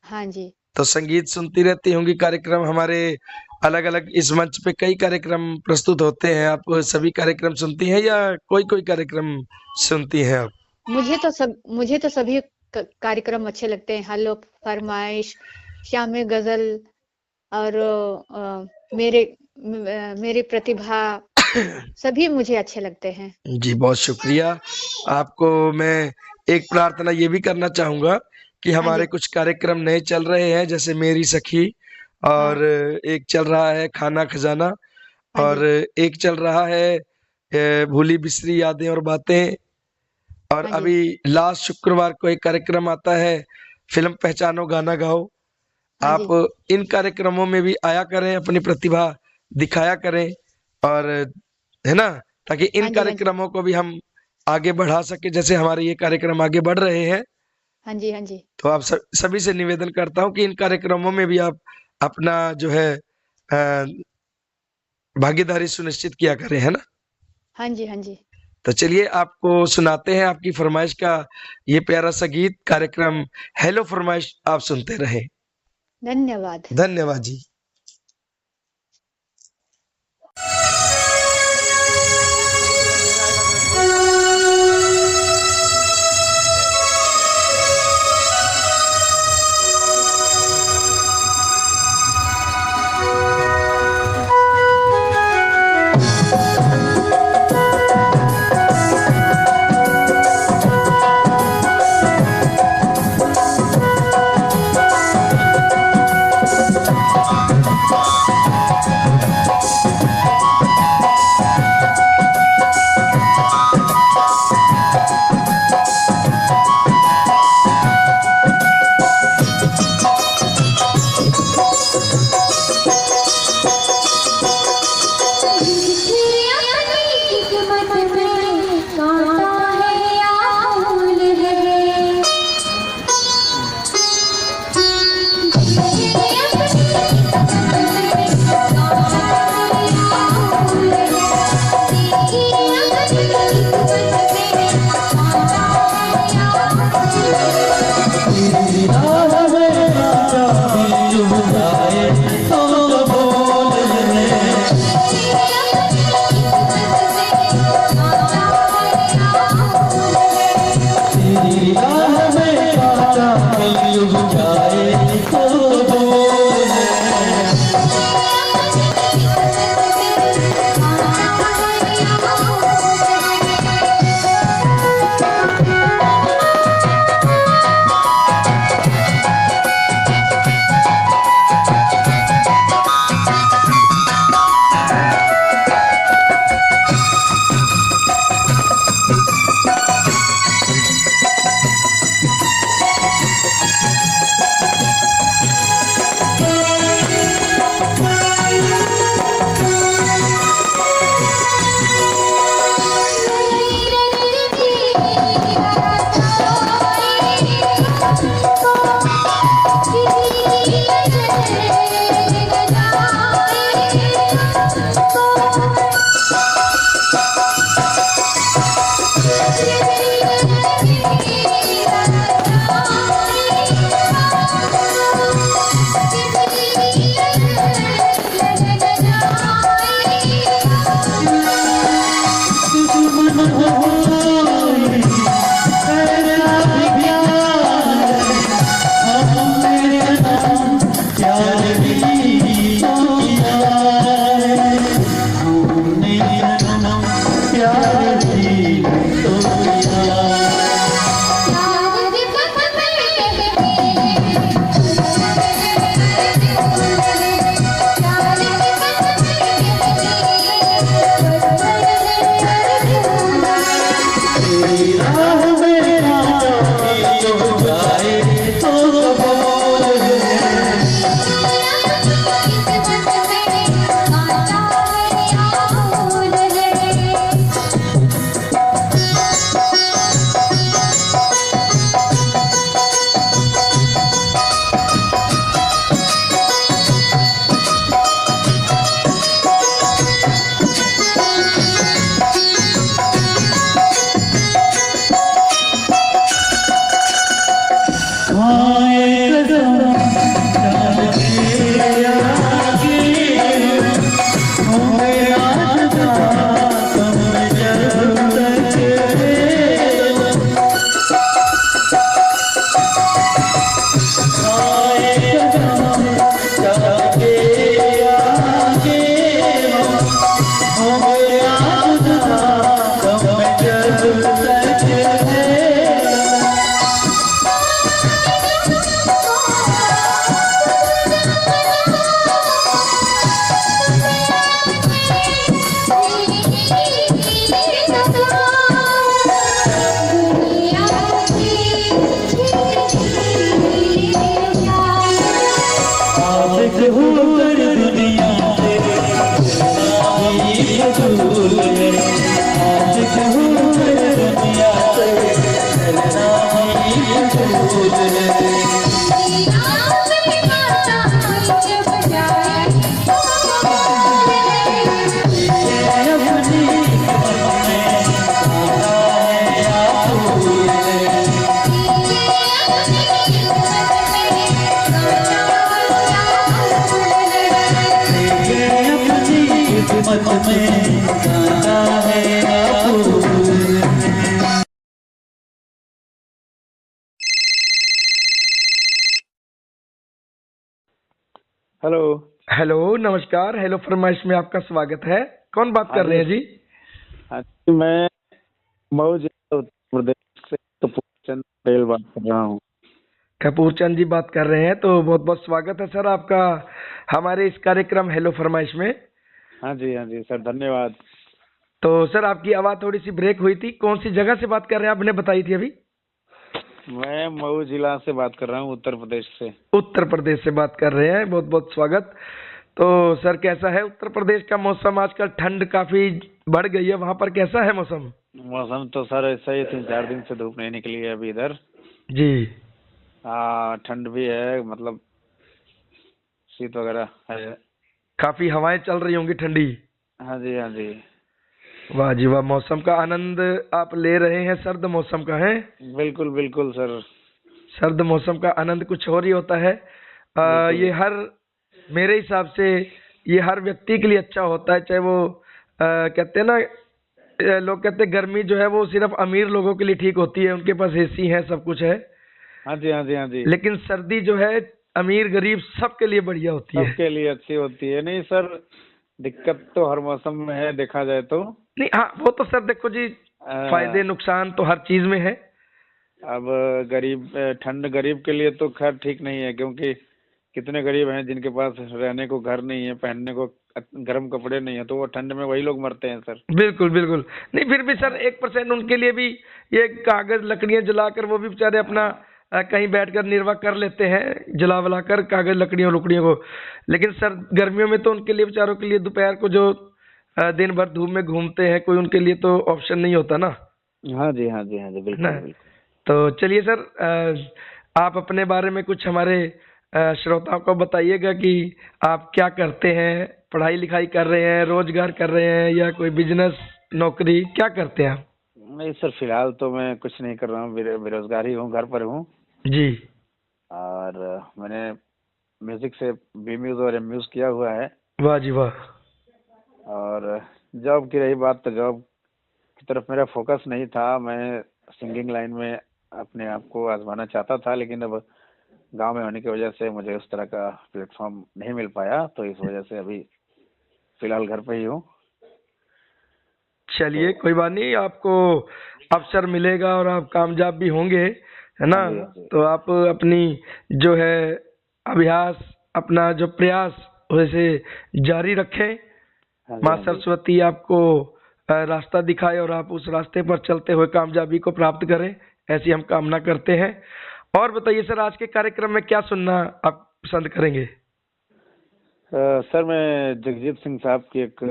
[SPEAKER 7] हाँ जी।
[SPEAKER 1] तो संगीत सुनती रहती होंगी। कार्यक्रम हमारे अलग अलग इस मंच पे कई कार्यक्रम प्रस्तुत होते हैं, आप सभी कार्यक्रम सुनती हैं या कोई कोई कार्यक्रम सुनती हैं आप?
[SPEAKER 7] मुझे तो सभी कार्यक्रम अच्छे लगते हैं। हेलो फरमाइश, श्याम गजल और मेरी प्रतिभा, सभी मुझे अच्छे लगते हैं।
[SPEAKER 1] जी बहुत शुक्रिया। आपको मैं एक प्रार्थना ये भी करना चाहूंगा कि
[SPEAKER 7] हाँ
[SPEAKER 1] हमारे
[SPEAKER 7] जी।
[SPEAKER 1] कुछ कार्यक्रम नए चल रहे हैं, जैसे मेरी सखी, और
[SPEAKER 7] हाँ।
[SPEAKER 1] एक चल रहा है खाना खजाना,
[SPEAKER 7] हाँ
[SPEAKER 1] और
[SPEAKER 7] जी।
[SPEAKER 1] एक चल रहा है भूली बिसरी यादें और बातें, और
[SPEAKER 7] हाँ जी।
[SPEAKER 1] अभी लास्ट शुक्रवार को एक कार्यक्रम आता है फिल्म पहचानो गाना गाओ।
[SPEAKER 7] हाँ
[SPEAKER 1] आप
[SPEAKER 7] जी।
[SPEAKER 1] इन कार्यक्रमों में भी आया करें, अपनी प्रतिभा दिखाया करें और है ना, ताकि इन
[SPEAKER 7] हाँ जी, हाँ जी।
[SPEAKER 1] कार्यक्रमों को भी हम आगे बढ़ा सके, जैसे हमारे ये कार्यक्रम आगे बढ़ रहे हैं।
[SPEAKER 7] हाँ जी, हाँ जी।
[SPEAKER 1] तो आप सभी से निवेदन करता हूँ कि इन कार्यक्रमों में भी आप अपना जो है भागीदारी सुनिश्चित किया करें, है ना।
[SPEAKER 7] हाँ जी, हाँ जी।
[SPEAKER 1] तो चलिए आपको सुनाते हैं आपकी फरमाइश का ये प्यारा सा गीत। कार्यक्रम हेलो फरमाइश आप सुनते रहें।
[SPEAKER 7] धन्यवाद।
[SPEAKER 1] धन्यवाद जी।
[SPEAKER 8] हेलो।
[SPEAKER 1] हेलो, नमस्कार। हेलो फरमाइश में आपका स्वागत है। कौन बात कर रहे हैं जी?
[SPEAKER 8] हाँ जी, मैं मऊ जिला उत्तर प्रदेश से कपूरचंद पटेल बात कर रहा हूँ।
[SPEAKER 1] कपूर चंद जी बात कर रहे हैं, तो बहुत बहुत स्वागत है सर आपका हमारे इस कार्यक्रम हेलो फरमाइश में।
[SPEAKER 8] हाँ जी सर, धन्यवाद।
[SPEAKER 1] तो सर आपकी आवाज़ थोड़ी सी ब्रेक हुई थी। कौन सी जगह से बात कर रहे हैं, आपने बताई थी अभी?
[SPEAKER 8] मैं मऊ जिला से बात कर रहा हूँ, उत्तर प्रदेश से।
[SPEAKER 1] उत्तर प्रदेश से बात कर रहे हैं, बहुत बहुत स्वागत। तो सर कैसा है उत्तर प्रदेश का मौसम? आजकल ठंड काफी बढ़ गई है, वहां पर कैसा है मौसम?
[SPEAKER 8] मौसम तो सर ऐसा ही, 3-4 दिन से धूप नहीं निकली है अभी इधर।
[SPEAKER 1] जी।
[SPEAKER 8] हाँ, ठंड भी है, मतलब शीत वगैरह है।
[SPEAKER 1] काफी हवाएं चल रही होंगी ठंडी।
[SPEAKER 8] हाँ जी।
[SPEAKER 1] वाह जी वाह, मौसम का आनंद आप ले रहे हैं। सर्द मौसम का है?
[SPEAKER 8] बिल्कुल बिल्कुल सर।
[SPEAKER 1] सर्द मौसम का आनंद कुछ और ही होता है। ये हर मेरे हिसाब से ये हर व्यक्ति के लिए अच्छा होता है, चाहे वो कहते हैं ना, लोग कहते हैं गर्मी जो है वो सिर्फ अमीर लोगों के लिए ठीक होती है, उनके पास एसी है, सब कुछ है।
[SPEAKER 8] हाँ जी।
[SPEAKER 1] लेकिन सर्दी जो है अमीर गरीब सबके लिए बढ़िया होती है।
[SPEAKER 8] सबके लिए अच्छी होती है। नहीं सर, दिक्कत तो हर मौसम में है देखा जाए तो।
[SPEAKER 1] नहीं, हाँ वो तो सर देखो जी, फायदे नुकसान तो हर चीज में है।
[SPEAKER 8] अब ठंड गरीब के लिए तो खैर ठीक नहीं है, क्योंकि कितने गरीब हैं जिनके पास रहने को घर नहीं है, पहनने को गर्म कपड़े नहीं है, तो वो ठंड में वही लोग मरते हैं सर।
[SPEAKER 1] बिल्कुल बिल्कुल। नहीं फिर भी सर 1% उनके लिए भी ये कागज लकड़ियां जलाकर वो भी बेचारे अपना कहीं बैठकर निर्वाह कर लेते हैं, जला वलाकर कागज लकड़ियों को। लेकिन सर गर्मियों में तो उनके लिए बेचारों के लिए दोपहर को जो दिन भर धूप में घूमते हैं, कोई उनके लिए तो ऑप्शन नहीं होता ना।
[SPEAKER 8] हाँ जी बिल्कुल।
[SPEAKER 1] तो चलिए सर, आप अपने बारे में कुछ हमारे श्रोताओं को बताइएगा कि आप क्या करते हैं, पढ़ाई लिखाई कर रहे हैं, रोजगार कर रहे हैं, या कोई बिजनेस नौकरी क्या करते हैं आप?
[SPEAKER 8] नहीं सर, फिलहाल तो मैं कुछ नहीं कर रहा हूँ, बेरोजगार ही हूँ, घर पर हूँ
[SPEAKER 1] जी।
[SPEAKER 8] और मैंने म्यूजिक से बीम्यूज और एमयूज किया हुआ है।
[SPEAKER 1] वाह जी वाह।
[SPEAKER 8] और जॉब की रही बात, तो जॉब की तरफ मेरा फोकस नहीं था। मैं सिंगिंग लाइन में अपने आप को आजमाना चाहता था, लेकिन अब गांव में होने की वजह से मुझे उस तरह का प्लेटफॉर्म नहीं मिल पाया, तो इस वजह से अभी फिलहाल घर पे ही हूँ।
[SPEAKER 1] चलिए कोई बात नहीं, आपको अवसर मिलेगा और आप कामयाब भी होंगे, है ना? तो आप अपनी जो है अभ्यास, अपना जो प्रयास वैसे जारी रखें। माँ सरस्वती आपको रास्ता दिखाए और आप उस रास्ते पर चलते हुए कामयाबी को प्राप्त करें, ऐसी हम कामना करते हैं। और बताइए सर, आज के कार्यक्रम में क्या सुनना आप पसंद करेंगे?
[SPEAKER 8] सर मैं जगजीत सिंह साहब की एक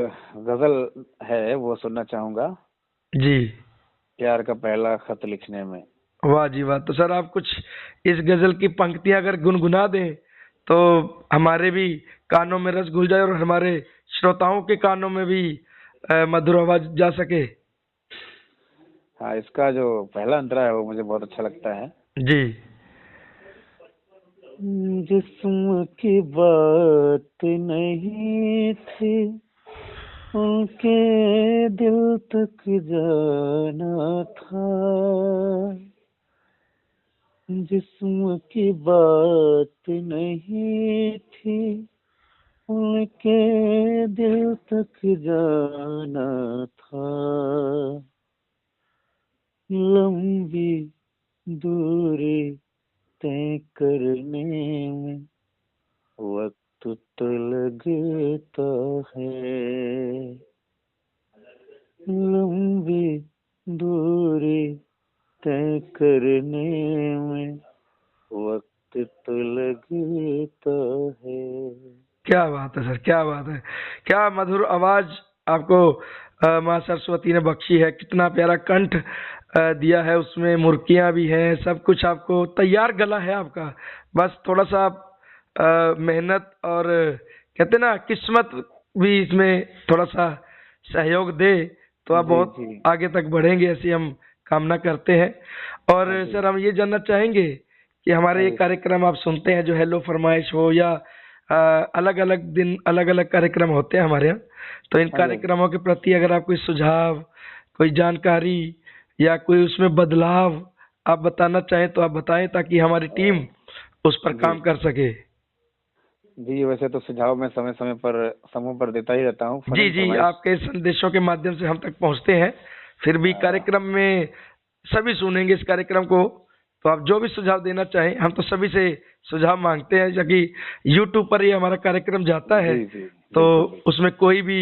[SPEAKER 8] गजल है वो सुनना चाहूंगा।
[SPEAKER 1] जी।
[SPEAKER 8] प्यार का पहला खत लिखने में।
[SPEAKER 1] वाह जी वाह। तो सर आप कुछ इस गजल की पंक्तियां अगर गुनगुना दें तो हमारे भी कानों में रस घुल जाए और हमारे श्रोताओं के कानों में भी मधुर आवाज जा सके।
[SPEAKER 8] हाँ, इसका जो पहला अंतरा है वो मुझे बहुत अच्छा लगता है।
[SPEAKER 1] जी।
[SPEAKER 8] जिस्म की बात नहीं थी, उनके दिल तक जाना था। जिस्म की बात नहीं थी, उनके दिल तक जाना था। लंबी दूरी तय करने में वक्त तो लगता है। लंबी दूरी तय करने में वक्त तो लगता है।
[SPEAKER 1] क्या बात है सर, क्या बात है। क्या मधुर आवाज आपको माँ सरस्वती ने बख्शी है। कितना प्यारा कंठ दिया है, उसमें मुर्कियां भी हैं, सब कुछ आपको तैयार गला है आपका। बस थोड़ा सा आप मेहनत और कहते ना किस्मत भी इसमें थोड़ा सा सहयोग दे तो आप बहुत आगे तक बढ़ेंगे, ऐसी हम कामना करते हैं। और सर हम ये जानना चाहेंगे कि हमारे ये कार्यक्रम आप सुनते हैं, जो हेलो फरमाइश हो या अलग अलग दिन अलग अलग कार्यक्रम होते हैं हमारे यहाँ, तो इन कार्यक्रमों के प्रति अगर आप कोई सुझाव, कोई जानकारी या कोई उसमें बदलाव आप बताना चाहें तो आप बताएं, ताकि हमारी टीम उस पर काम कर सके।
[SPEAKER 8] जी, वैसे तो सुझाव मैं समय समय पर समूह पर देता ही रहता हूँ।
[SPEAKER 1] जी जी, आपके संदेशों के माध्यम से हम तक पहुंचते हैं। फिर भी कार्यक्रम में सभी सुनेंगे इस कार्यक्रम को, तो आप जो भी सुझाव देना चाहें, हम तो सभी से सुझाव मांगते हैं, क्योंकि यूट्यूब पर ये हमारा कार्यक्रम जाता है।
[SPEAKER 8] जी जी,
[SPEAKER 1] तो
[SPEAKER 8] बिल्कुल।
[SPEAKER 1] उसमें कोई भी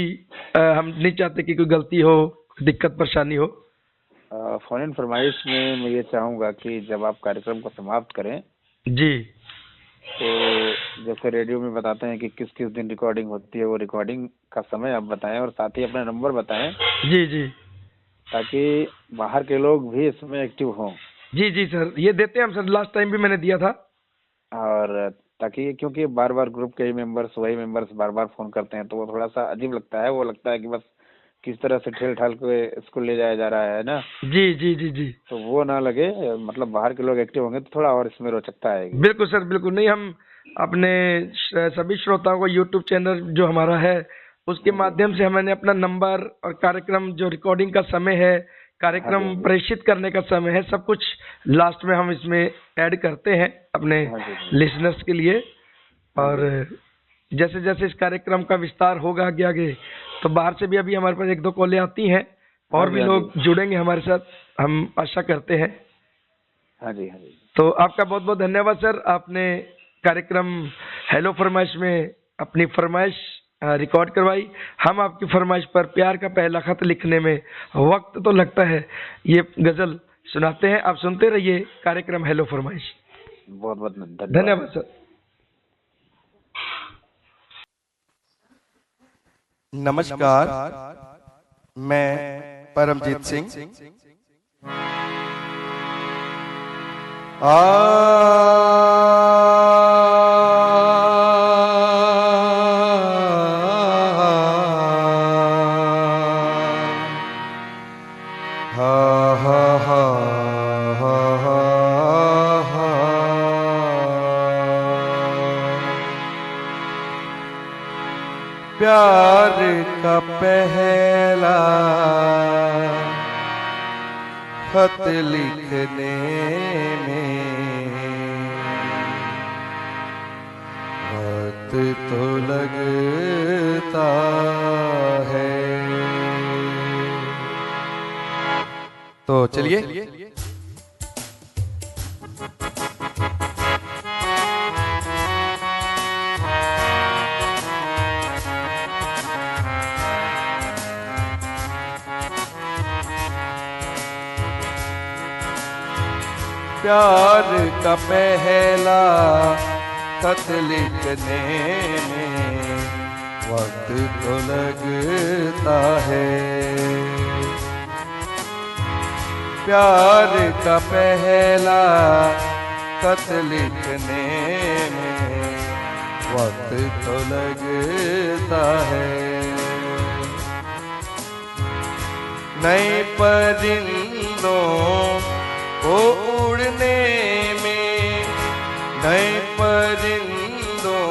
[SPEAKER 1] हम नहीं चाहते कि कोई गलती हो, दिक्कत परेशानी हो।
[SPEAKER 8] फोन इन फरमाइश में मैं ये चाहूंगा कि जब आप कार्यक्रम को समाप्त करें
[SPEAKER 1] जी
[SPEAKER 8] तो जैसे रेडियो में बताते हैं कि किस किस दिन रिकॉर्डिंग होती है, वो रिकॉर्डिंग का समय आप बताएं और साथ ही अपना नंबर बताएं,
[SPEAKER 1] जी जी
[SPEAKER 8] ताकि बाहर के लोग भी इसमें एक्टिव हों।
[SPEAKER 1] जी जी सर, ये देते हैं हम सर, लास्ट टाइम भी मैंने दिया था।
[SPEAKER 8] और ताकि क्योंकि बार बार ग्रुप के ही मेंबर्स वही मेंबर्स बार बार फोन करते हैं तो वो थोड़ा सा अजीब लगता है। वो लगता है कि बस किस तरह से ठेल ठाल के इसको ले जाया जा रहा है ना।
[SPEAKER 1] जी जी जी जी,
[SPEAKER 8] तो वो ना लगे, मतलब बाहर के लोग एक्टिव होंगे तो थोड़ा और इसमें रोचकता आएगी।
[SPEAKER 1] बिल्कुल सर, बिल्कुल। नहीं, हम अपने सभी श्रोताओं को यूट्यूब चैनल जो हमारा है उसके माध्यम से हमने अपना नंबर और कार्यक्रम जो रिकॉर्डिंग का समय है, कार्यक्रम प्रेषित करने का समय है, सब कुछ लास्ट में हम इसमें ऐड करते हैं अपने लिसनर्स के लिए। और जैसे जैसे इस कार्यक्रम का विस्तार होगा आगे आगे, तो बाहर से भी अभी हमारे पास 1-2 कॉलें आती हैं और भी लोग जुड़ेंगे हमारे साथ, हम आशा करते हैं।
[SPEAKER 8] हाँ जी, हाँ जी।
[SPEAKER 1] तो आपका बहुत बहुत धन्यवाद सर, आपने कार्यक्रम हेलो फरमाइश में अपनी फरमाइश रिकॉर्ड करवाई। हम आपकी फरमाइश पर प्यार का पहला खत लिखने में वक्त तो लगता है, ये गजल सुनाते हैं। आप सुनते रहिए कार्यक्रम हेलो फरमाइश।
[SPEAKER 8] बहुत बहुत
[SPEAKER 1] धन्यवाद सर।
[SPEAKER 9] नमस्कार, मैं परमजीत सिंह। प्यार का पहला खत लिखने में वक्त तो लगता है। तो चलिए प्यार का पहला खत लिखने में वक्त तो लगता है। प्यार का पहला खत लिखने में वक्त तो लगता है। नए परिंदों को उड़ने में, नए परिंदों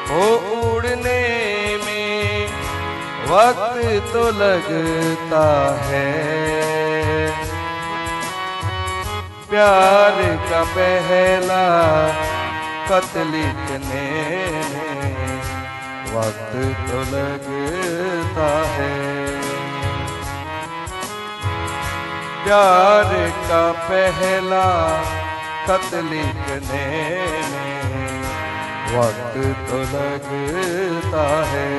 [SPEAKER 9] को उड़ने में वक्त तो लगता है। प्यार का पहला खत लिखने में वक्त तो लगता है। प्यार का पहला खत लिखने में वक्त तो लगता है।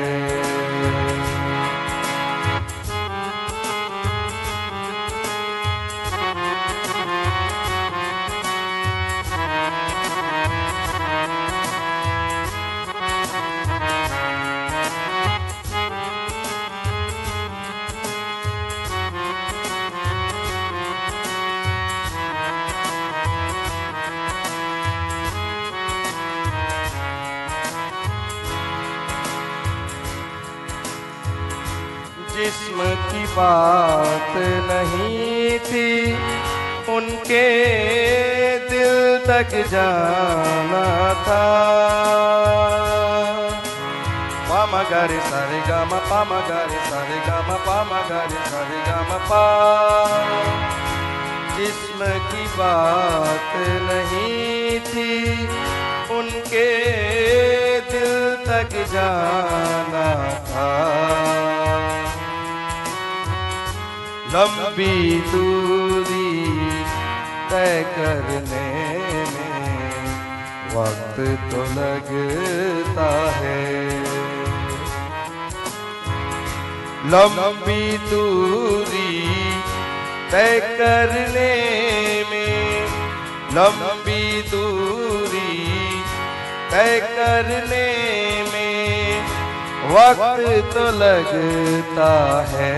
[SPEAKER 9] जिस्म की बात नहीं थी उनके दिल तक जाना था। पामा गारे सारे गामा पामा गारे सारे गामा पामा गारे सारे गामा पा। जिस्म की बात नहीं थी उनके तक जाना था। लंबी दूरी तय करने में वक्त तो लगता है। लंबी दूरी तय करने में, लंबी दूरी तय करने में वक्त तो लगता है।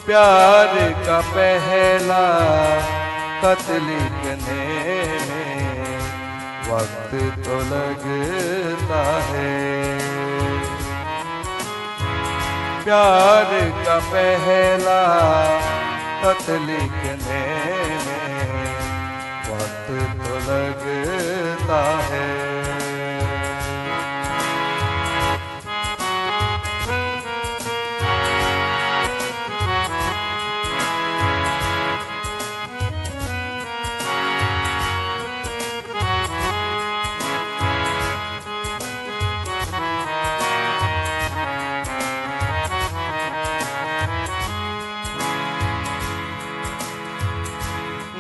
[SPEAKER 9] प्यार का पहला खत लिखने में वक्त तो लगता है। प्यार का पहला खत लिखने में वक्त तो लगता है।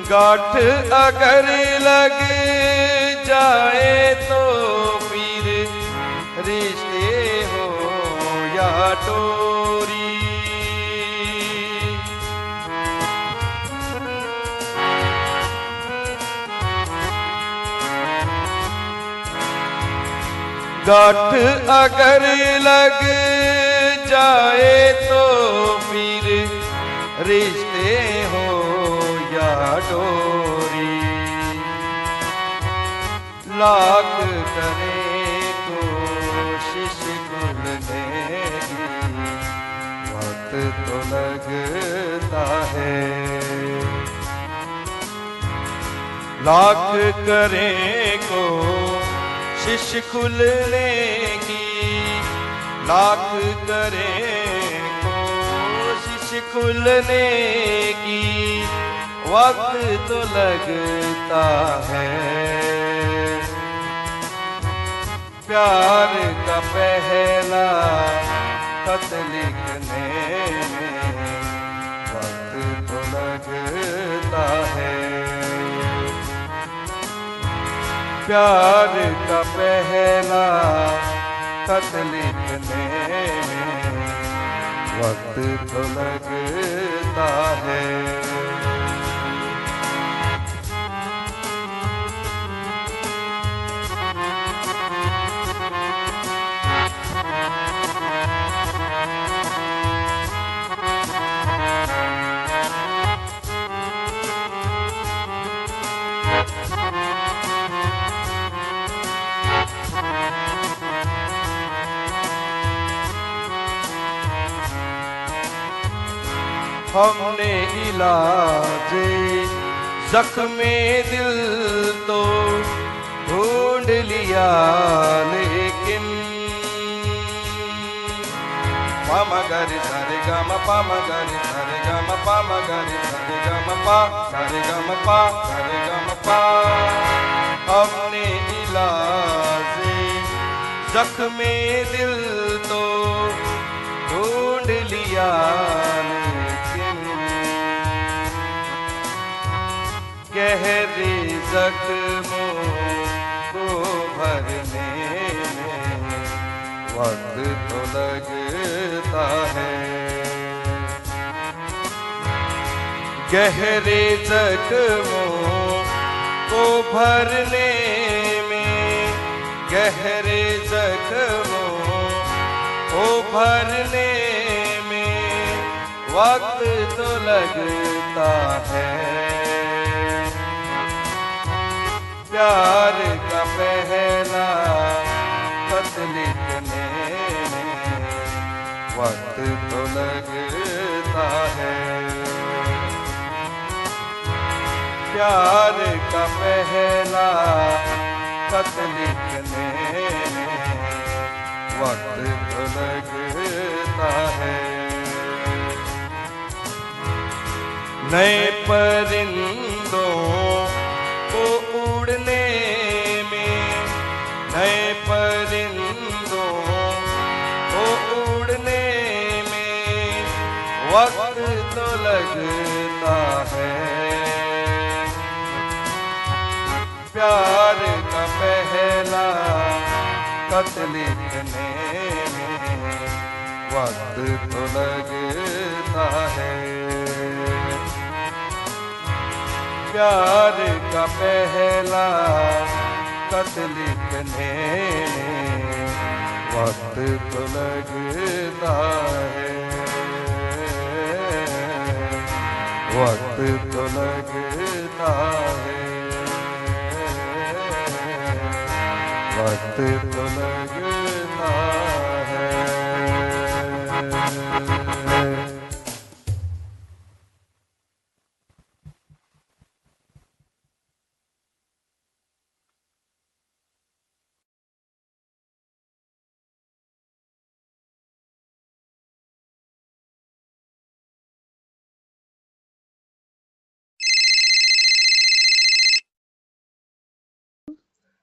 [SPEAKER 9] गांठ अगर लग जाए तो फिर रिश्ते हो या डोरी। गांठ अगर लग जाए तो फिर रिश्ते हो या डोरी। लाख करे कोशिश खुलने की वक्त तो लगता है। लाख करे कोशिश खुलने की, लाख करे कोशिश खुलने की वक्त तो लगता है। प्यार का पहला खत लिखने में वक्त तो लगता है। प्यार का पहला खत लिखने में वक्त तो लगता है। हमने इलाजे जख्मे दिल तो ढूंढ लिया, लेकिन पामा गारे सारे गामा पामा गारे सारे गामा पामा गारे सारे गामा पा सारे गामा पा सारे गामा पा। हमने इलाजे जख्मे दिल तो ढूंढ लिया, गहरे जख्मों को भरने में वक्त तो लगता है। गहरे जख्मों को भरने में, गहरे जख्मों को भरने में वक्त तो लगता है। प्यार का पहला खत लिखने में वक्त तो लगता है। प्यार का पहला खत लिखने में वक्त तो लगता है। नए परिंदों को उड़ने में वक्त तो लगता है प्यार का पहला खत लिखने वक्त तो लगता है प्यार का पहला खत लिखने वक्त तो लगता है वक्त तो लगता है वक्त तो लगता है।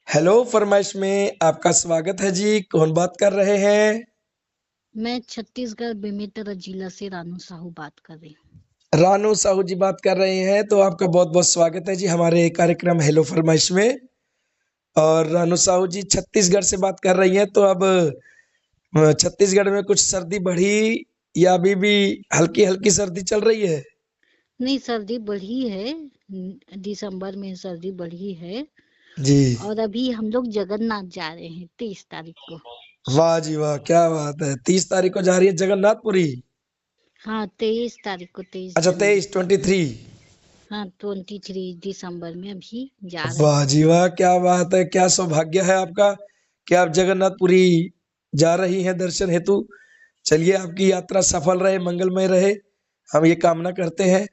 [SPEAKER 1] हेलो फरमाइश में आपका स्वागत है जी। कौन बात कर रहे हैं?
[SPEAKER 10] मैं छत्तीसगढ़ बेमेतरा जिला से रानू साहू बात कर रही हूँ।
[SPEAKER 1] रानू साहू जी बात कर रहे हैं, तो आपका बहुत बहुत स्वागत है जी हमारे कार्यक्रम हेलो फरमाइश में। और रानू साहू जी छत्तीसगढ़ से बात कर रही हैं, तो अब छत्तीसगढ़ में कुछ सर्दी बढ़ी या अभी भी हल्की हल्की सर्दी चल रही है?
[SPEAKER 10] नहीं, सर्दी बढ़ी है, दिसंबर में सर्दी बढ़ी है।
[SPEAKER 1] जी
[SPEAKER 10] और अभी हम लोग जगन्नाथ जा रहे हैं 23 तारीख को।
[SPEAKER 1] वाह जी वाह, क्या बात है। 30 तारीख को जा रही है जगन्नाथपुरी?
[SPEAKER 10] हाँ 23 तारीख को, 23
[SPEAKER 1] अच्छा
[SPEAKER 10] जनवरी
[SPEAKER 1] 23
[SPEAKER 10] हाँ 23 दिसंबर में अभी जा रहे हैं।
[SPEAKER 1] वाह जी वाह, क्या बात है। क्या सौभाग्य है आपका कि आप जगन्नाथपुरी जा रही हैं दर्शन हेतु। चलिए आपकी यात्रा सफल रहे, मंगलमय रहे, हम ये कामना करते हैं।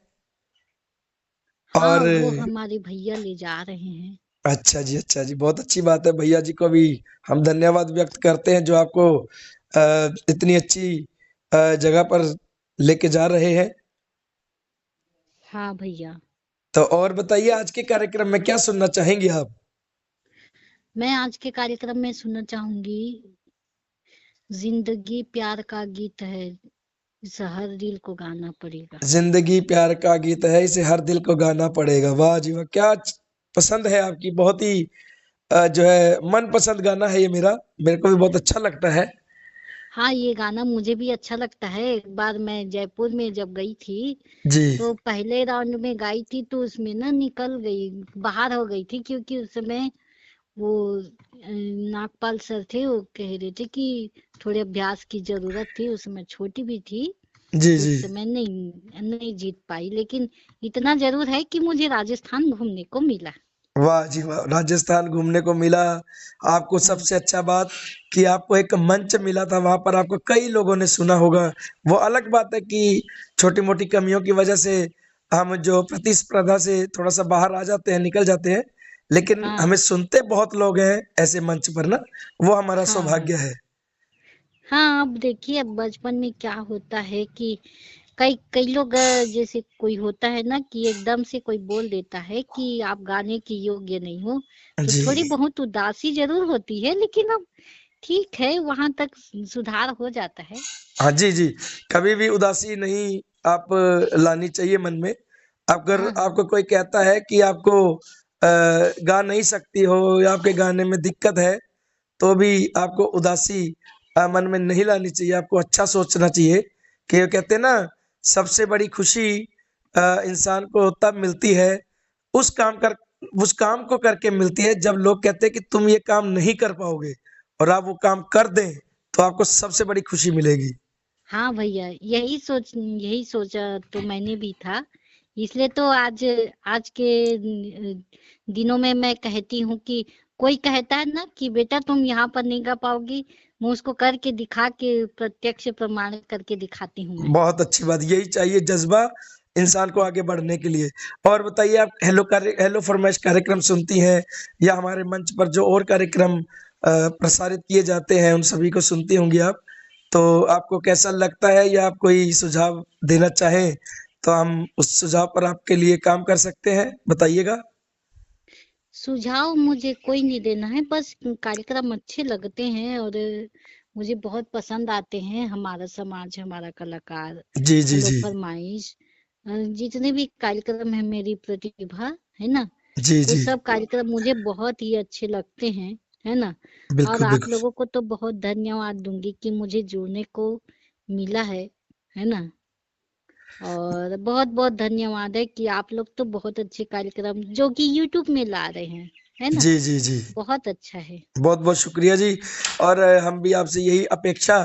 [SPEAKER 10] हाँ
[SPEAKER 1] और
[SPEAKER 10] वो हमारे भैया ले जा रहे हैं।
[SPEAKER 1] अच्छा जी, बहुत अच्छी बात है। भैया जी को भी हम धन्यवाद व्यक्त करते हैं जो आपको इतनी अच्छी जगह पर लेके जा रहे हैं।
[SPEAKER 10] हाँ भैया।
[SPEAKER 1] तो और बताइए आज के कार्यक्रम में क्या सुनना चाहेंगी आप?
[SPEAKER 10] मैं आज के कार्यक्रम में सुनना चाहूंगी, जिंदगी प्यार का गीत है, इसे हर दिल को गाना पड़ेगा।
[SPEAKER 1] जिंदगी प्यार का गीत है, इसे हर दिल को गाना पड़ेगा। वाह जी वाह, क्या पसंद है आपकी। बहुत ही जो है मन पसंद गाना है ये मेरे को भी बहुत अच्छा लगता है।
[SPEAKER 10] हाँ ये गाना मुझे भी अच्छा लगता है। एक बार मैं जयपुर में जब गई थी
[SPEAKER 1] जी
[SPEAKER 10] तो पहले राउंड में गाई थी, तो उसमें ना निकल गई, बाहर हो गई थी, क्योंकि उस समय वो नागपाल सर थे, वो कह रहे थे कि थोड़े अभ्यास की जरूरत थी। उस समय छोटी भी थी,
[SPEAKER 1] जी
[SPEAKER 10] तो
[SPEAKER 1] जी
[SPEAKER 10] उस समय नहीं जीत पाई। लेकिन इतना जरूर है कि मुझे राजस्थान घूमने को मिला।
[SPEAKER 1] वाह जी वाह, राजस्थान घूमने को मिला आपको।
[SPEAKER 10] हाँ
[SPEAKER 1] सबसे अच्छा बात कि आपको एक मंच मिला था, वहां पर आपको कई लोगों ने सुना होगा। वो अलग बात है कि छोटी मोटी कमियों की वजह से हम जो प्रतिस्पर्धा से थोड़ा सा बाहर आ जाते हैं, निकल जाते हैं, लेकिन
[SPEAKER 10] हाँ
[SPEAKER 1] हमें सुनते बहुत लोग हैं ऐसे मंच पर ना, वो हमारा
[SPEAKER 10] हाँ
[SPEAKER 1] सौभाग्य है।
[SPEAKER 10] हाँ। अब देखिए, अब बचपन में क्या होता है कि कई कई लोग जैसे कोई होता है ना कि एकदम से कोई बोल देता है कि आप गाने के योग्य नहीं हो, तो
[SPEAKER 1] जी
[SPEAKER 10] थोड़ी बहुत उदासी जरूर होती है, लेकिन अब ठीक है, वहां तक सुधार हो जाता है।
[SPEAKER 1] हाँ जी, कभी भी उदासी नहीं आप लानी चाहिए मन में। अगर
[SPEAKER 10] हाँ
[SPEAKER 1] आपको कोई कहता है कि आपको गा नहीं सकती हो या आपके गाने में दिक्कत है, तो भी आपको उदासी मन में नहीं लानी चाहिए। आपको अच्छा सोचना चाहिए कि कहते हैं ना, सबसे बड़ी खुशी इंसान को तब मिलती है, उस काम कर उस काम को करके मिलती है जब लोग कहते हैं कि तुम ये काम नहीं कर पाओगे और आप वो काम कर दें, तो आपको सबसे बड़ी खुशी मिलेगी।
[SPEAKER 10] हाँ भैया, यही सोचा तो मैंने भी था। इसलिए तो आज के दिनों में मैं कहती हूँ कि कोई कहता है ना कि बेटा तुम यहाँ पर नहीं गा पाओगी, मैं उसको करके दिखा के प्रत्यक्ष प्रमाण करके दिखाती हूँ मैं।
[SPEAKER 1] बहुत अच्छी बात, यही चाहिए जज्बा इंसान को आगे बढ़ने के लिए। और बताइए, आप हेलो फरमाइश कार्यक्रम सुनती हैं या हमारे मंच पर जो और कार्यक्रम प्रसारित किए जाते हैं उन सभी को सुनती होंगी आप? तो आपको कैसा लगता है, या आप कोई सुझाव देना चाहें तो हम उस सुझाव पर आपके लिए काम कर सकते हैं, बताइएगा।
[SPEAKER 10] सुझाव मुझे कोई नहीं देना है, बस कार्यक्रम अच्छे लगते हैं और मुझे बहुत पसंद आते हैं। हमारा समाज, हमारा कलाकार,
[SPEAKER 1] जी जी
[SPEAKER 10] हेलो
[SPEAKER 1] जी
[SPEAKER 10] फरमाइश, जितने भी कार्यक्रम है, मेरी प्रतिभा, है ना,
[SPEAKER 1] जी
[SPEAKER 10] वो
[SPEAKER 1] जी
[SPEAKER 10] सब कार्यक्रम मुझे बहुत ही अच्छे लगते हैं, है ना। और
[SPEAKER 1] बिल्कुल
[SPEAKER 10] आप
[SPEAKER 1] बिल्कुल
[SPEAKER 10] लोगों को तो बहुत धन्यवाद दूंगी कि मुझे जुड़ने को मिला है ना। और बहुत बहुत धन्यवाद है कि आप लोग तो बहुत अच्छे कार्यक्रम जो कि यूट्यूब में ला रहे हैं, है ना,
[SPEAKER 1] जी जी जी
[SPEAKER 10] बहुत अच्छा है।
[SPEAKER 1] बहुत बहुत शुक्रिया जी। और हम भी आपसे यही अपेक्षा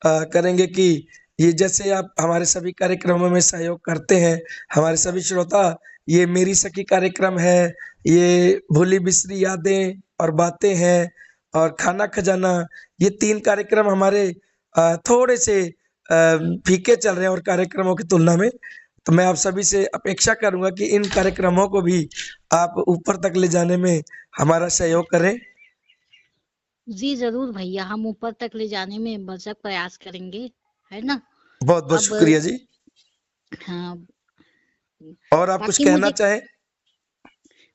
[SPEAKER 1] करेंगे कि ये जैसे आप हमारे सभी कार्यक्रमों में सहयोग करते हैं, हमारे सभी श्रोता, ये मेरी सखी कार्यक्रम है, ये भूली बिसरी यादें और बातें हैं, और खाना खजाना, ये 3 कार्यक्रम हमारे थोड़े से फीके चल रहे हैं और कार्यक्रमों की तुलना में। तो मैं आप सभी से अपेक्षा करूंगा कि इन कार्यक्रमों को भी आप ऊपर तक ले जाने में हमारा सहयोग करें।
[SPEAKER 10] जी जरूर भैया, हम ऊपर तक ले जाने में भरसक प्रयास करेंगे, है ना।
[SPEAKER 1] बहुत बहुत
[SPEAKER 10] अब
[SPEAKER 1] शुक्रिया जी।
[SPEAKER 10] हाँ,
[SPEAKER 1] और आप कुछ
[SPEAKER 10] बाकी
[SPEAKER 1] कहना
[SPEAKER 10] मुझे
[SPEAKER 1] चाहें?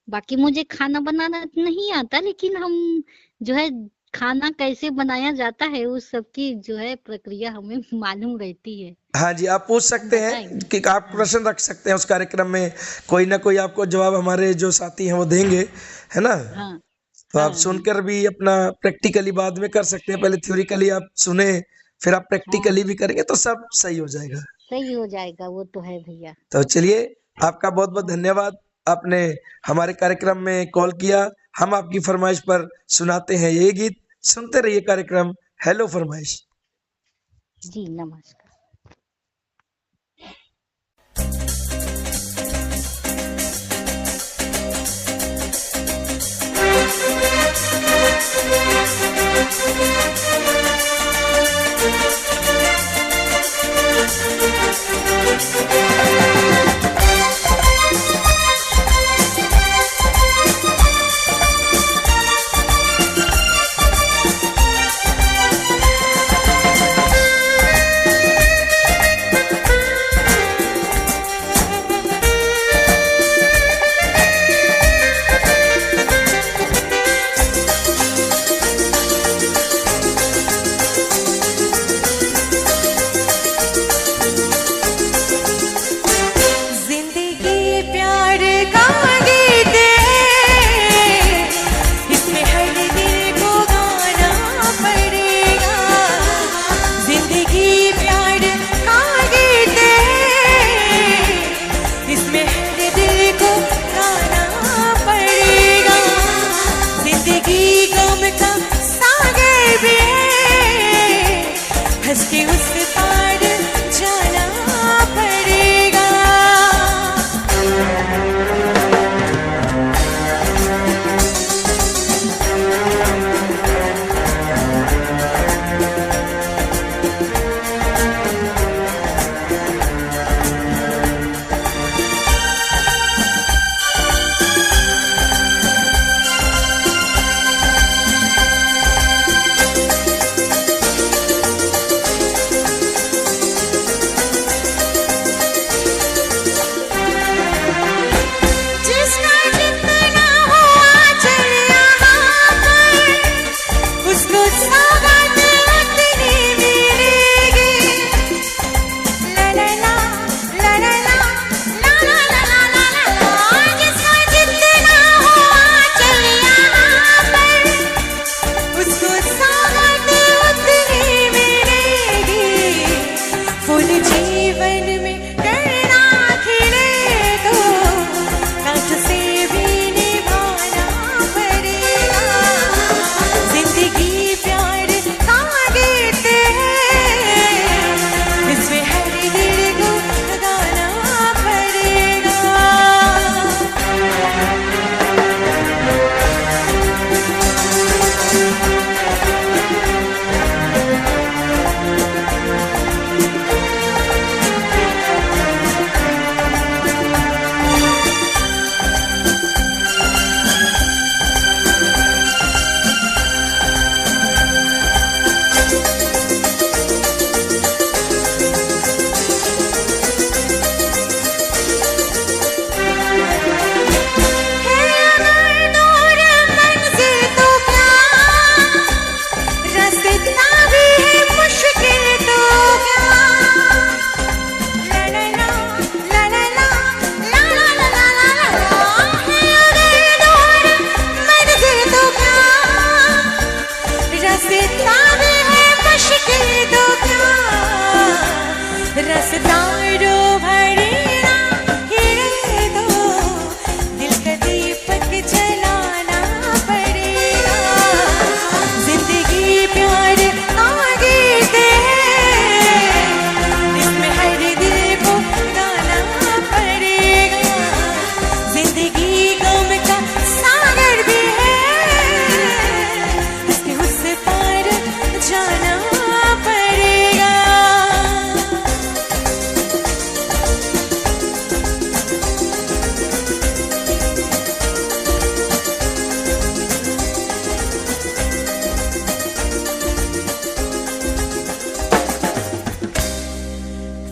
[SPEAKER 10] बाकी मुझे खाना बनाना नहीं आता, लेकिन हम जो है खाना कैसे बनाया जाता है उस सब की जो है प्रक्रिया हमें मालूम रहती है।
[SPEAKER 1] हाँ जी, आप पूछ
[SPEAKER 10] हम
[SPEAKER 1] सकते हैं
[SPEAKER 10] बताएंगे।
[SPEAKER 1] कि आप
[SPEAKER 10] हाँ
[SPEAKER 1] प्रश्न रख सकते हैं उस कार्यक्रम में, कोई ना कोई आपको जवाब हमारे जो साथी हैं वो देंगे, है ना।
[SPEAKER 10] हाँ
[SPEAKER 1] तो आप
[SPEAKER 10] हाँ
[SPEAKER 1] सुनकर भी अपना प्रैक्टिकली बाद में कर सकते हैं, पहले थ्योरिकली आप सुने, फिर आप
[SPEAKER 10] हाँ,
[SPEAKER 1] प्रैक्टिकली भी करेंगे तो सब सही हो जाएगा।
[SPEAKER 10] सही हो जाएगा, वो तो है भैया।
[SPEAKER 1] तो चलिए, आपका बहुत बहुत
[SPEAKER 10] हाँ
[SPEAKER 1] धन्यवाद, आपने हमारे कार्यक्रम में कॉल किया। हम आपकी फरमाइश पर सुनाते हैं ये गीत, सुनते रहिए कार्यक्रम हेलो फरमाइश।
[SPEAKER 10] जी नमस्कार।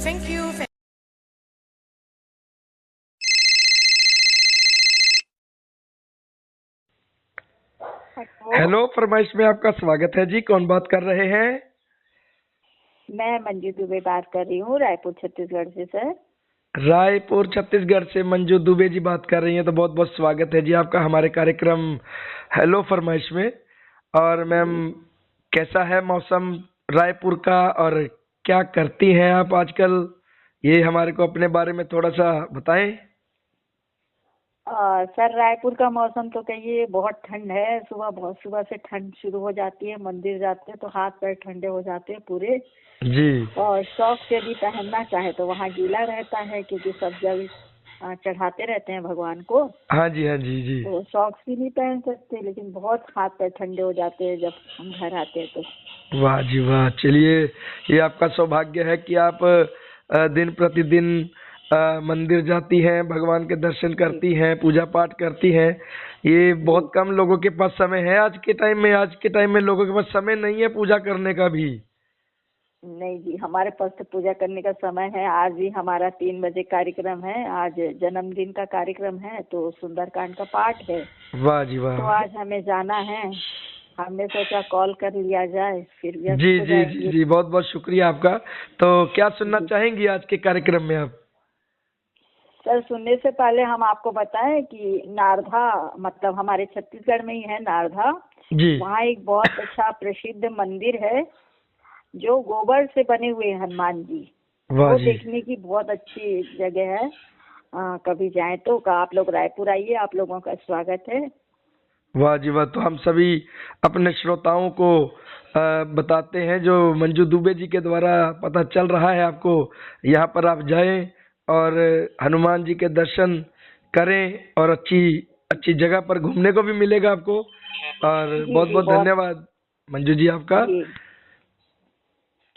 [SPEAKER 11] Thank you.
[SPEAKER 1] हेलो फरमाइश में आपका स्वागत है जी। कौन बात कर रहे हैं?
[SPEAKER 12] मैं मंजू दुबे बात कर रही हूँ, रायपुर छत्तीसगढ़ से सर।
[SPEAKER 1] रायपुर छत्तीसगढ़ से मंजू दुबे जी बात कर रही हैं, तो बहुत बहुत स्वागत है जी आपका हमारे कार्यक्रम हेलो फरमाइश में। और मैम, कैसा है मौसम रायपुर का और क्या करती हैं आप आजकल? ये हमारे को अपने बारे में थोड़ा सा बताएं।
[SPEAKER 12] सर, रायपुर का मौसम तो कहिए बहुत ठंड है। सुबह से ठंड शुरू हो जाती है। मंदिर जाते हैं तो हाथ पैर ठंडे हो जाते हैं पूरे
[SPEAKER 1] जी।
[SPEAKER 12] और शौक से भी पहनना चाहे तो वहाँ गीला रहता है, क्योंकि सब जगह चढ़ाते रहते हैं भगवान को।
[SPEAKER 1] हाँ जी, हाँ जी जी।
[SPEAKER 12] तो शौक से नहीं पहन सकते, लेकिन बहुत हाथ पैर ठंडे हो जाते हैं जब हम घर आते हैं तो।
[SPEAKER 1] वाह जी वाह। चलिए, ये आपका सौभाग्य है कि आप दिन प्रतिदिन मंदिर जाती हैं, भगवान के दर्शन करती हैं, पूजा पाठ करती हैं। ये बहुत कम लोगों के पास समय है आज के टाइम में। आज के टाइम में लोगों के पास समय नहीं है पूजा करने का भी।
[SPEAKER 12] नहीं जी, हमारे पास तो पूजा करने का समय है। आज भी हमारा 3 बजे कार्यक्रम है। आज जन्मदिन का कार्यक्रम है, तो सुंदरकांड का पाठ है।
[SPEAKER 1] वाह जी वाह।
[SPEAKER 12] तो आज हमें जाना है। हमने सोचा कॉल कर लिया जाए, फिर
[SPEAKER 1] जी जी जी जी, बहुत बहुत शुक्रिया आपका। तो क्या सुनना चाहेंगी आज के कार्यक्रम में आप?
[SPEAKER 12] सर, सुनने से पहले हम आपको बताएं कि नारधा, मतलब हमारे छत्तीसगढ़ में ही है नारधा
[SPEAKER 1] जी।
[SPEAKER 12] वहाँ एक बहुत अच्छा प्रसिद्ध मंदिर है जो गोबर से बने हुए हैं हनुमान जी। वो देखने की बहुत अच्छी जगह है। कभी जाएं तो आप लोग रायपुर आइए, आप लोगों का स्वागत है।
[SPEAKER 1] वाह जी वाह। तो हम सभी अपने श्रोताओं को बताते हैं, जो मंजू दुबे जी के द्वारा पता चल रहा है आपको, यहाँ पर आप जाएं और हनुमान जी के दर्शन करें और अच्छी जगह पर घूमने को भी मिलेगा आपको। और बहुत बहुत धन्यवाद मंजू जी आपका।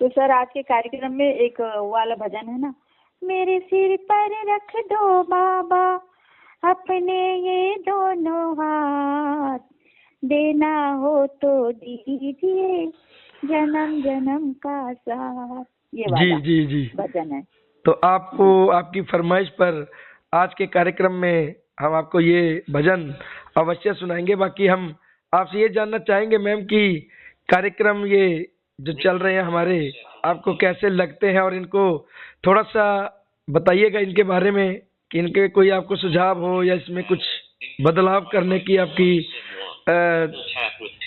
[SPEAKER 12] तो सर, आज के कार्यक्रम में एक वाला भजन है ना, मेरे सिर पर रख दो बाबा अपने ये दोनों हाथ, देना हो तो दीजिए जन्म जन्म का साथ। ये वाला
[SPEAKER 1] जी जी जी
[SPEAKER 12] भजन है।
[SPEAKER 1] तो आपको आपकी फरमाइश पर आज के कार्यक्रम में हम आपको ये भजन अवश्य सुनाएंगे। बाकी हम आपसे ये जानना चाहेंगे मैम कि कार्यक्रम ये जो चल रहे हैं हमारे, आपको कैसे लगते हैं, और इनको थोड़ा सा बताइएगा इनके बारे में कि इनके कोई आपको सुझाव हो या इसमें कुछ बदलाव करने की आपकी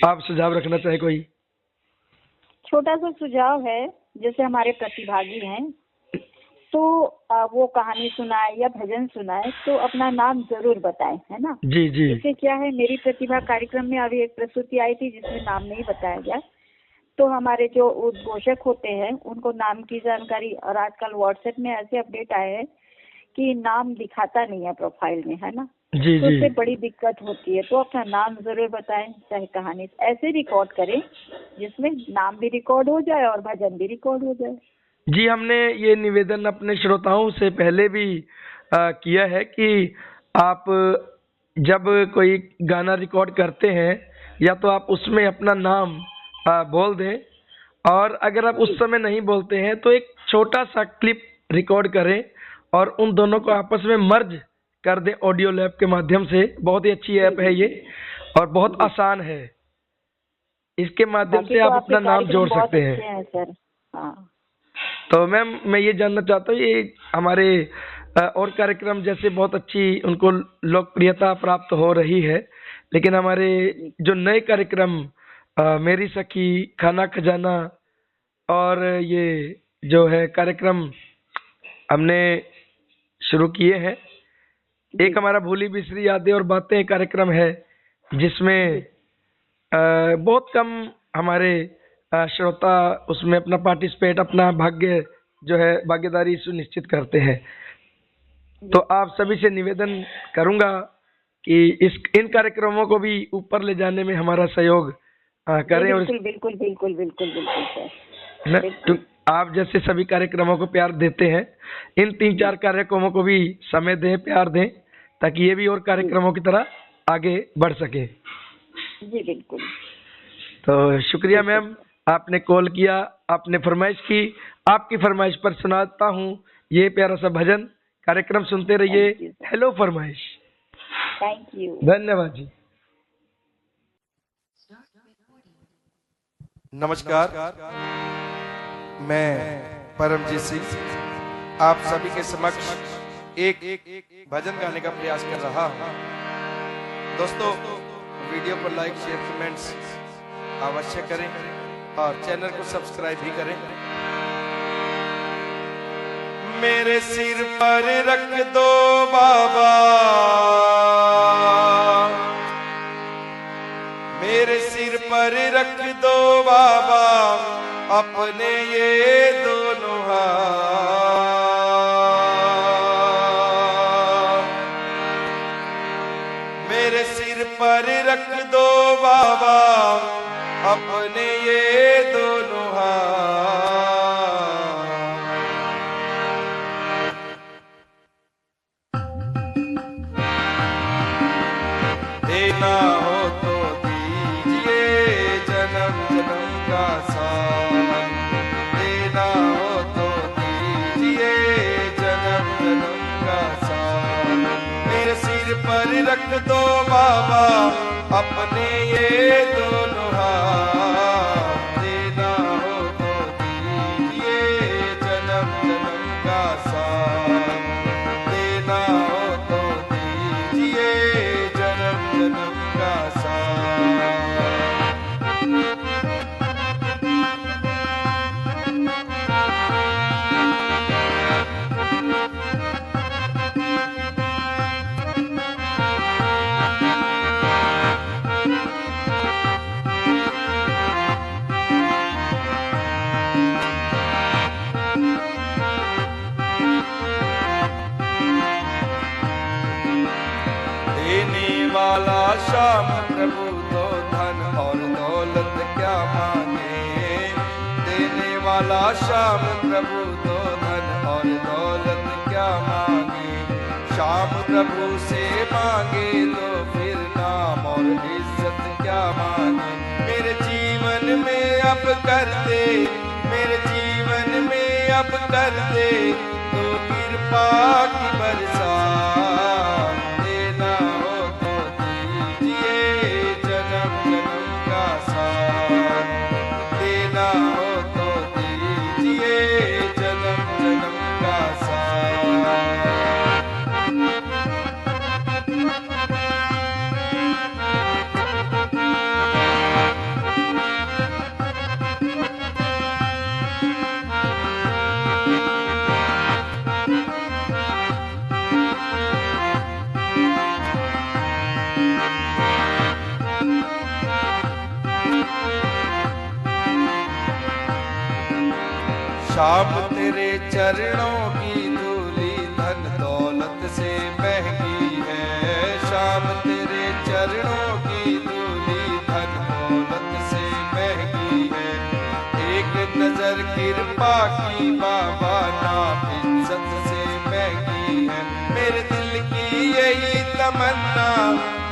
[SPEAKER 1] आप सुझाव रखना चाहे कोई।
[SPEAKER 12] छोटा सा सुझाव है, जैसे हमारे प्रतिभागी हैं तो वो कहानी सुनाए या भजन सुनाए तो अपना नाम जरूर बताएं, है ना।
[SPEAKER 1] जी जी।
[SPEAKER 12] इससे क्या है, मेरी प्रतिभा कार्यक्रम में अभी एक प्रस्तुति आई थी जिसमें नाम नहीं बताया गया, तो हमारे जो उद्घोषक होते हैं उनको नाम की जानकारी, और आजकल व्हाट्सएप में ऐसे अपडेट आए हैं कि नाम दिखाता नहीं है प्रोफाइल में, है ना।
[SPEAKER 1] जी
[SPEAKER 12] तो
[SPEAKER 1] जी।
[SPEAKER 12] उससे बड़ी दिक्कत होती है। तो अपना नाम जरूर बताएं, चाहे कहानी ऐसे रिकॉर्ड करें जिसमें नाम भी रिकॉर्ड हो जाए और भजन भी रिकॉर्ड हो जाए।
[SPEAKER 1] जी, हमने ये निवेदन अपने श्रोताओं से पहले भी किया है कि आप जब कोई गाना रिकॉर्ड करते हैं या तो आप उसमें अपना नाम बोल दें, और अगर आप उस समय नहीं बोलते हैं तो एक छोटा सा क्लिप रिकॉर्ड करें और उन दोनों को आपस में मर्ज कर दें ऑडियो लैब के माध्यम से। बहुत ही अच्छी ऐप है ये और बहुत आसान है। इसके माध्यम से आप अपना नाम जोड़ सकते हैं।
[SPEAKER 12] सर हाँ।
[SPEAKER 1] तो मैम, मैं ये जानना चाहता हूँ, ये हमारे और कार्यक्रम जैसे बहुत अच्छी उनको लोकप्रियता प्राप्त हो रही है, लेकिन हमारे जो नए कार्यक्रम मेरी सखी, खाना खजाना और ये जो है कार्यक्रम हमने शुरू किए हैं, एक हमारा भूली बिसरी यादें और बातें कार्यक्रम है जिसमें बहुत कम हमारे श्रोता उसमें अपना पार्टिसिपेट, अपना भाग्य जो है भागीदारी सुनिश्चित करते हैं। तो आप सभी से निवेदन करूंगा कि इन कार्यक्रमों को भी ऊपर ले जाने में हमारा सहयोग करें।
[SPEAKER 12] बिल्कुल बिल्कुल बिल्कुल बिल्कुल बिल्कुल सर।
[SPEAKER 1] आप जैसे सभी कार्यक्रमों को प्यार देते हैं, इन 3-4 कार्यक्रमों को भी समय दें, प्यार दें, ताकि ये भी और कार्यक्रमों की तरह आगे बढ़ सके।
[SPEAKER 12] जी बिल्कुल।
[SPEAKER 1] तो शुक्रिया मैम, आपने कॉल किया, आपने फरमाइश की, आपकी फरमाइश पर सुनाता हूँ ये प्यारा सा भजन। कार्यक्रम सुनते रहिए। हेलो फरमाइश।
[SPEAKER 12] Thank you.
[SPEAKER 1] धन्यवाद जी।
[SPEAKER 9] नमस्कार, मैं परमजीत सिंह आप सभी के समक्ष एक भजन गाने का प्रयास कर रहा हूँ। दोस्तों, वीडियो को लाइक, शेयर, कमेंट्स अवश्य करें और चैनल को सब्सक्राइब भी करें। मेरे सिर पर रख दो बाबा, मेरे सिर पर रख दो बाबा अपने ये दोनों हाथ। मेरे सिर पर रख दो बाबा अपने ये दोनों हाथ। देना हो तो दीजिए जन्म जन्म का साथ, देना हो तो दीजिए जन्म जन्म का साथ। मेरे सिर पर रख दो बाबा अपने ये दोनों हाथ, देना हो तो दीजिए जन्म जन्म का साथ, देना हो तो दीजिए जन्म जन्म का साथ। देने वाला श्याम प्रभु तो धन और दौलत क्या मांगे, देने वाला श्याम प्रभु तो धन और दौलत क्या मांगे। श्याम प्रभु से मांगे तो फिर नाम और इज्जत क्या मांगे। मेरे जीवन में अब कर दे, मेरे जीवन में अब कर दे तो कृपा की बरसात। देना हो तो दीजिए जन्म जन्म का साथ, देना हो तो दीजिए जन्म जन्म का साथ। श्याम तेरे चरणों की धूली धन दौलत से महंगी है। श्याम तेरे चरणों की धूली धन दौलत से महंगी है। एक नजर कृपा की बाबा नाम इज्जत से महंगी है। मेरे दिल की यही तमन्ना,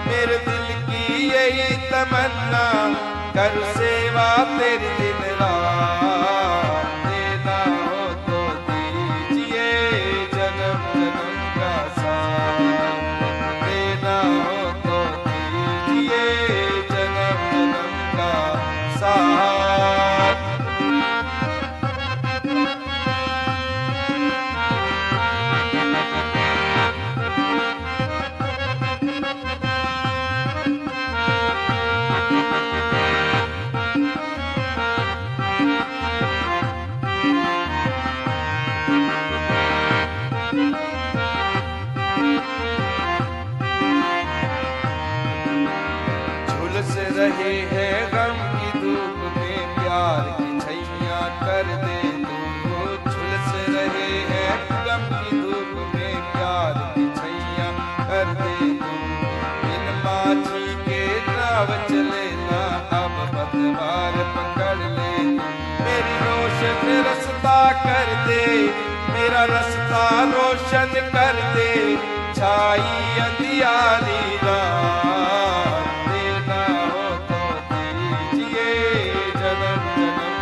[SPEAKER 9] मेरे दिल की यही तमन्ना कर सेवा तेरी दिन रात। देना हो तो दीजिए जन्म जन्म का साथ, देना हो तो दीजिए जन्म जन्म का साथ। झुलस रहे हैं गम की धूप में प्यार की छैया कर दे तू। झुलस रहे हैं गम की धूप में प्यार की छैया कर दे तू। इन माझी के नाव चले ना अब पतवार पकड़ ले तू। मेरी रोशन रास्ता कर दे, मेरा रास्ता रोशन कर दे। छाई अंधियारी रात, देना हो तो दीजिए जन्म जन्म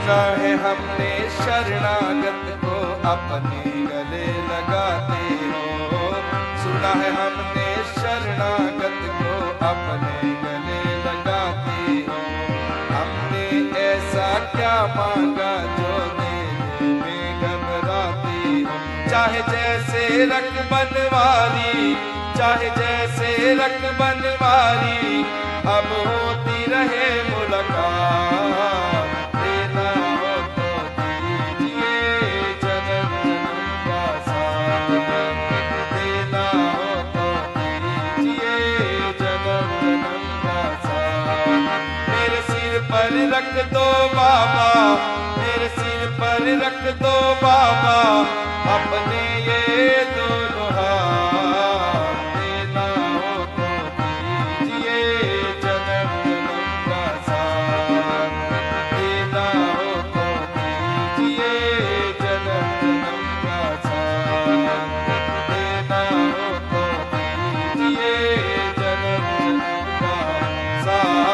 [SPEAKER 9] सुना है हमने शरणागत को अपने गले लगाते हो, सुना है हमने शरणागत को अपने गले लगाते हो। हमने ऐसा क्या मांगा जो देने में घबराते हो। चाहे जैसे रख बनवारी, चाहे जैसे रख बनवारी, अब होती रहे मुलाकात। देना हो तो दीजिए जन्म जन्म का साथ, देना हो तो दीजिए जन्म जन्म का साथ। मेरे सिर पर रख दो बाबा, मेरे सिर पर रख दो बाबा, अपने ये दोनों हाथ। देना हो तो दीजिए जन्म जन्म का साथ, देना हो तो दीजिए जन्म जन्म का साथ, देना हो तो दीजिए जन्म जन्म का साथ।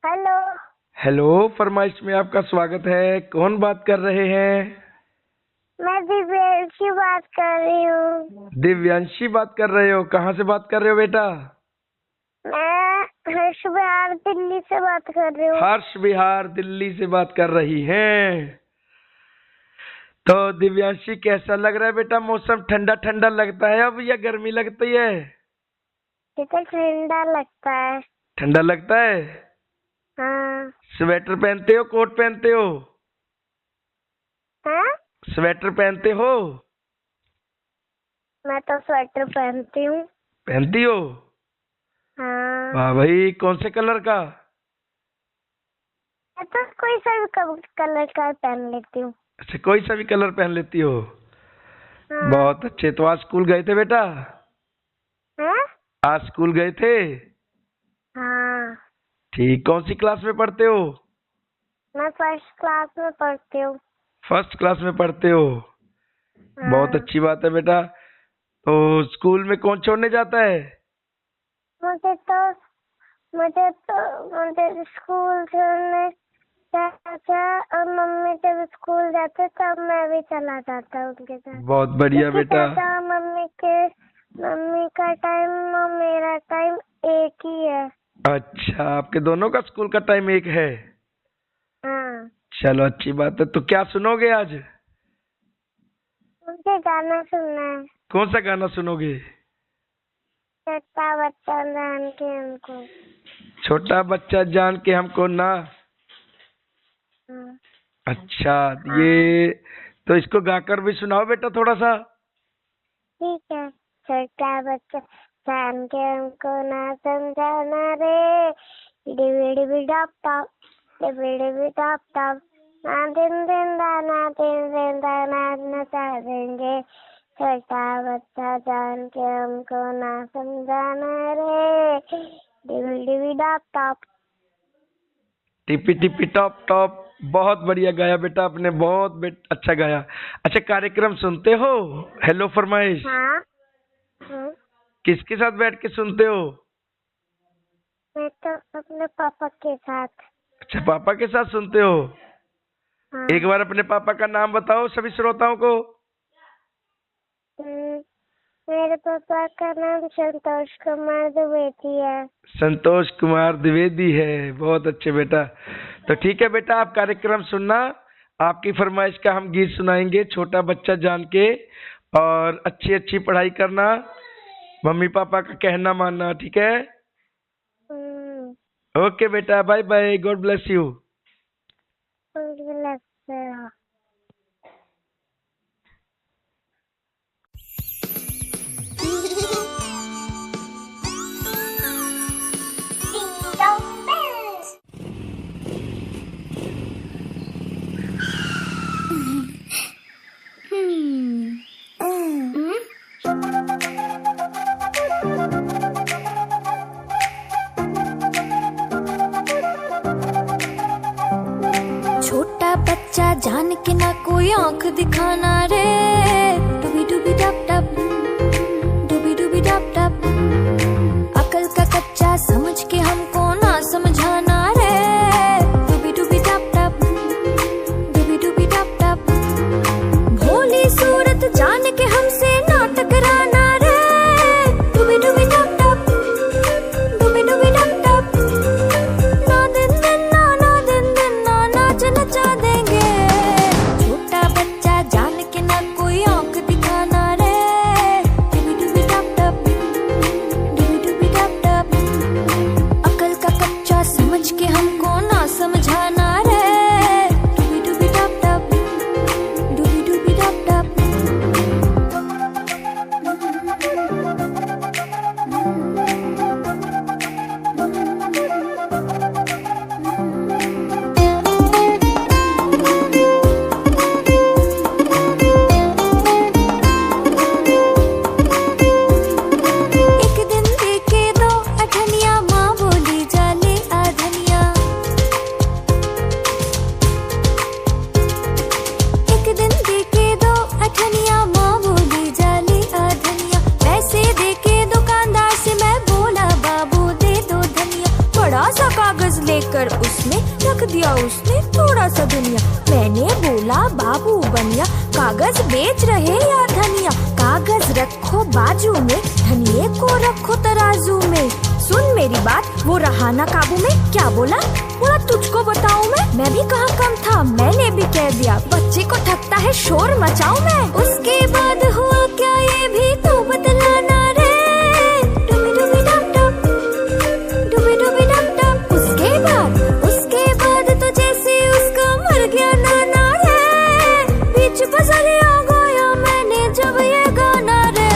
[SPEAKER 11] हेलो,
[SPEAKER 1] हेलो, फरमाइश में आपका स्वागत है। कौन बात कर रहे हैं?
[SPEAKER 11] मैं दिव्यांशी बात कर रही हूँ।
[SPEAKER 1] दिव्यांशी बात कर रहे हो? कहाँ से बात कर रहे हो बेटा?
[SPEAKER 11] मैं हर्ष बिहार दिल्ली से बात कर रही हूँ।
[SPEAKER 1] हर्ष बिहार दिल्ली से बात कर रही हैं। तो दिव्यांशी कैसा लग रहा है बेटा? मौसम ठंडा ठंडा लगता है अब या गर्मी लगती है?
[SPEAKER 11] ये तो ठंडा लगता है।
[SPEAKER 1] ठंडा लगता है।
[SPEAKER 11] हाँ।
[SPEAKER 1] स्वेटर पहनते हो, कोट पहनते हो?
[SPEAKER 11] हाँ?
[SPEAKER 1] स्वेटर पहनते हो?
[SPEAKER 11] मैं तो स्वेटर पहनती हूँ।
[SPEAKER 1] पहनती हो?
[SPEAKER 11] हाँ।
[SPEAKER 1] वाह भाई, कौन से कलर का?
[SPEAKER 11] मैं तो कोई सा भी कलर का पहन लेती हूँ।
[SPEAKER 1] अच्छा, कोई सा भी कलर पहन लेती हो।
[SPEAKER 11] हाँ।
[SPEAKER 1] बहुत अच्छे। तो आज स्कूल गए थे बेटा?
[SPEAKER 11] हाँ?
[SPEAKER 1] आज स्कूल गए थे?
[SPEAKER 11] हाँ।
[SPEAKER 1] ठीक। कौन सी क्लास में पढ़ते हो?
[SPEAKER 11] मैं फर्स्ट क्लास में पढ़ती हूँ।
[SPEAKER 1] फर्स्ट क्लास में पढ़ते हो।
[SPEAKER 11] हाँ।
[SPEAKER 1] बहुत अच्छी बात है बेटा। तो स्कूल में कौन छोड़ने जाता है?
[SPEAKER 11] मुझे स्कूल छोड़ने चाचा और मम्मी जब स्कूल जाते तब मैं भी चला जाता हूँ उनके साथ।
[SPEAKER 1] बहुत बढ़िया
[SPEAKER 11] क्योंकि
[SPEAKER 1] बेटा।
[SPEAKER 11] चाचा और मम्मी का टाइम और मेरा टाइम एक ही है।
[SPEAKER 1] अच्छा, आपके दोनों का स्कूल का टाइम एक है।
[SPEAKER 11] हाँ।
[SPEAKER 1] चलो, अच्छी बात है। तो क्या सुनोगे आज?
[SPEAKER 11] मुझे गाना सुनना है।
[SPEAKER 1] कौन सा गाना सुनोगे?
[SPEAKER 11] छोटा बच्चा जान के हमको।
[SPEAKER 1] छोटा बच्चा जान के हमको ना।
[SPEAKER 11] हाँ।
[SPEAKER 1] अच्छा, ये तो इसको गाकर भी सुनाओ बेटा थोड़ा सा।
[SPEAKER 11] ठीक है। छोटा बच्चा जान के हमको ना समझाना रे, डिबी डॉप टॉप, डिबी टॉप टॉप, ना दिन दिन दाना नचा देंगे। छोटा बच्चा जान के हमको ना समझाना रे, डिबी डॉप टॉप।
[SPEAKER 1] टिपी टिपी टॉप टॉप। बहुत बढ़िया गाया बेटा आपने, बहुत अच्छा गाया। अच्छा, कार्यक्रम सुनते हो? हेलो फरमाइश।
[SPEAKER 11] हाँ। हाँ।
[SPEAKER 1] किसके साथ बैठ के सुनते हो?
[SPEAKER 11] मैं तो अपने पापा के साथ।
[SPEAKER 1] अच्छा, पापा के साथ सुनते हो।
[SPEAKER 11] हाँ।
[SPEAKER 1] एक बार अपने पापा का नाम बताओ सभी श्रोताओं को।
[SPEAKER 11] मेरे पापा का नाम संतोष कुमार द्विवेदी है।
[SPEAKER 1] संतोष कुमार द्विवेदी है। बहुत अच्छे बेटा। तो ठीक है बेटा, आप कार्यक्रम सुनना। आपकी फरमाइश का हम गीत सुनाएंगे, छोटा बच्चा जान के। और अच्छी अच्छी पढ़ाई करना, मम्मी पापा का कहना मानना, ठीक है? ओके बेटा, bye bye, God bless you.
[SPEAKER 13] बच्चा जान के ना कोई आंख दिखाना रे, डूबी डूबी डब डब, डूबी डूबी डब डब। अकल का कच्चा समझ के हमको ना समझाना रे, डूबी डूबी डब डब, डूबी डूबी डब डब। भोली सूरत जान के हमसे ना टकराना रे, डूबी डूबी डब डब, डूबी डूबी डब डब। ना दिन दिन ना नाच नचा देंगे, छोटा बच्चा जान के ना कोई आंख दिखाना रे, डूबी डूबी डब डब, डूबी डूबी डब डब। अकल का कच्चा समझ के हमको ना समझाना रे, डूबी डूबी डब डब, डूबी डूबी डब डब। एक दिन देखे दो अठनिया, माँ बोली जाले आधनिया। एक दिन देखे दो अठनिया, माँ बोली जाले आधनिया। पैसे देके दुकानदार से मैं बोला बाबू दे दो धनिया। बड़ा सा कागज लेकर उसने रख दिया उसने थोड़ा सा दुनिया। मैंने बोला बाबू बनिया, कागज बेच रहे या धनिया? कागज रखो बाजू में, धनिये को रखो तराजू में। सुन मेरी बात, वो रहा ना काबू में, क्या बोला? बोला तुझको बताऊं मैं भी कहाँ कम था, मैंने भी कह दिया बच्चे को ठगता है शोर मचाऊं मैं। उसके बाद हुआ क्या ये भी तो बतलाना रे, डूबी डूबी डब डब, डूबी डूबी डब डब। उसके बाद तो जैसे उसका मर गया नाना रे, बीच बजरिया गाया मैंने जब ये गाना रे।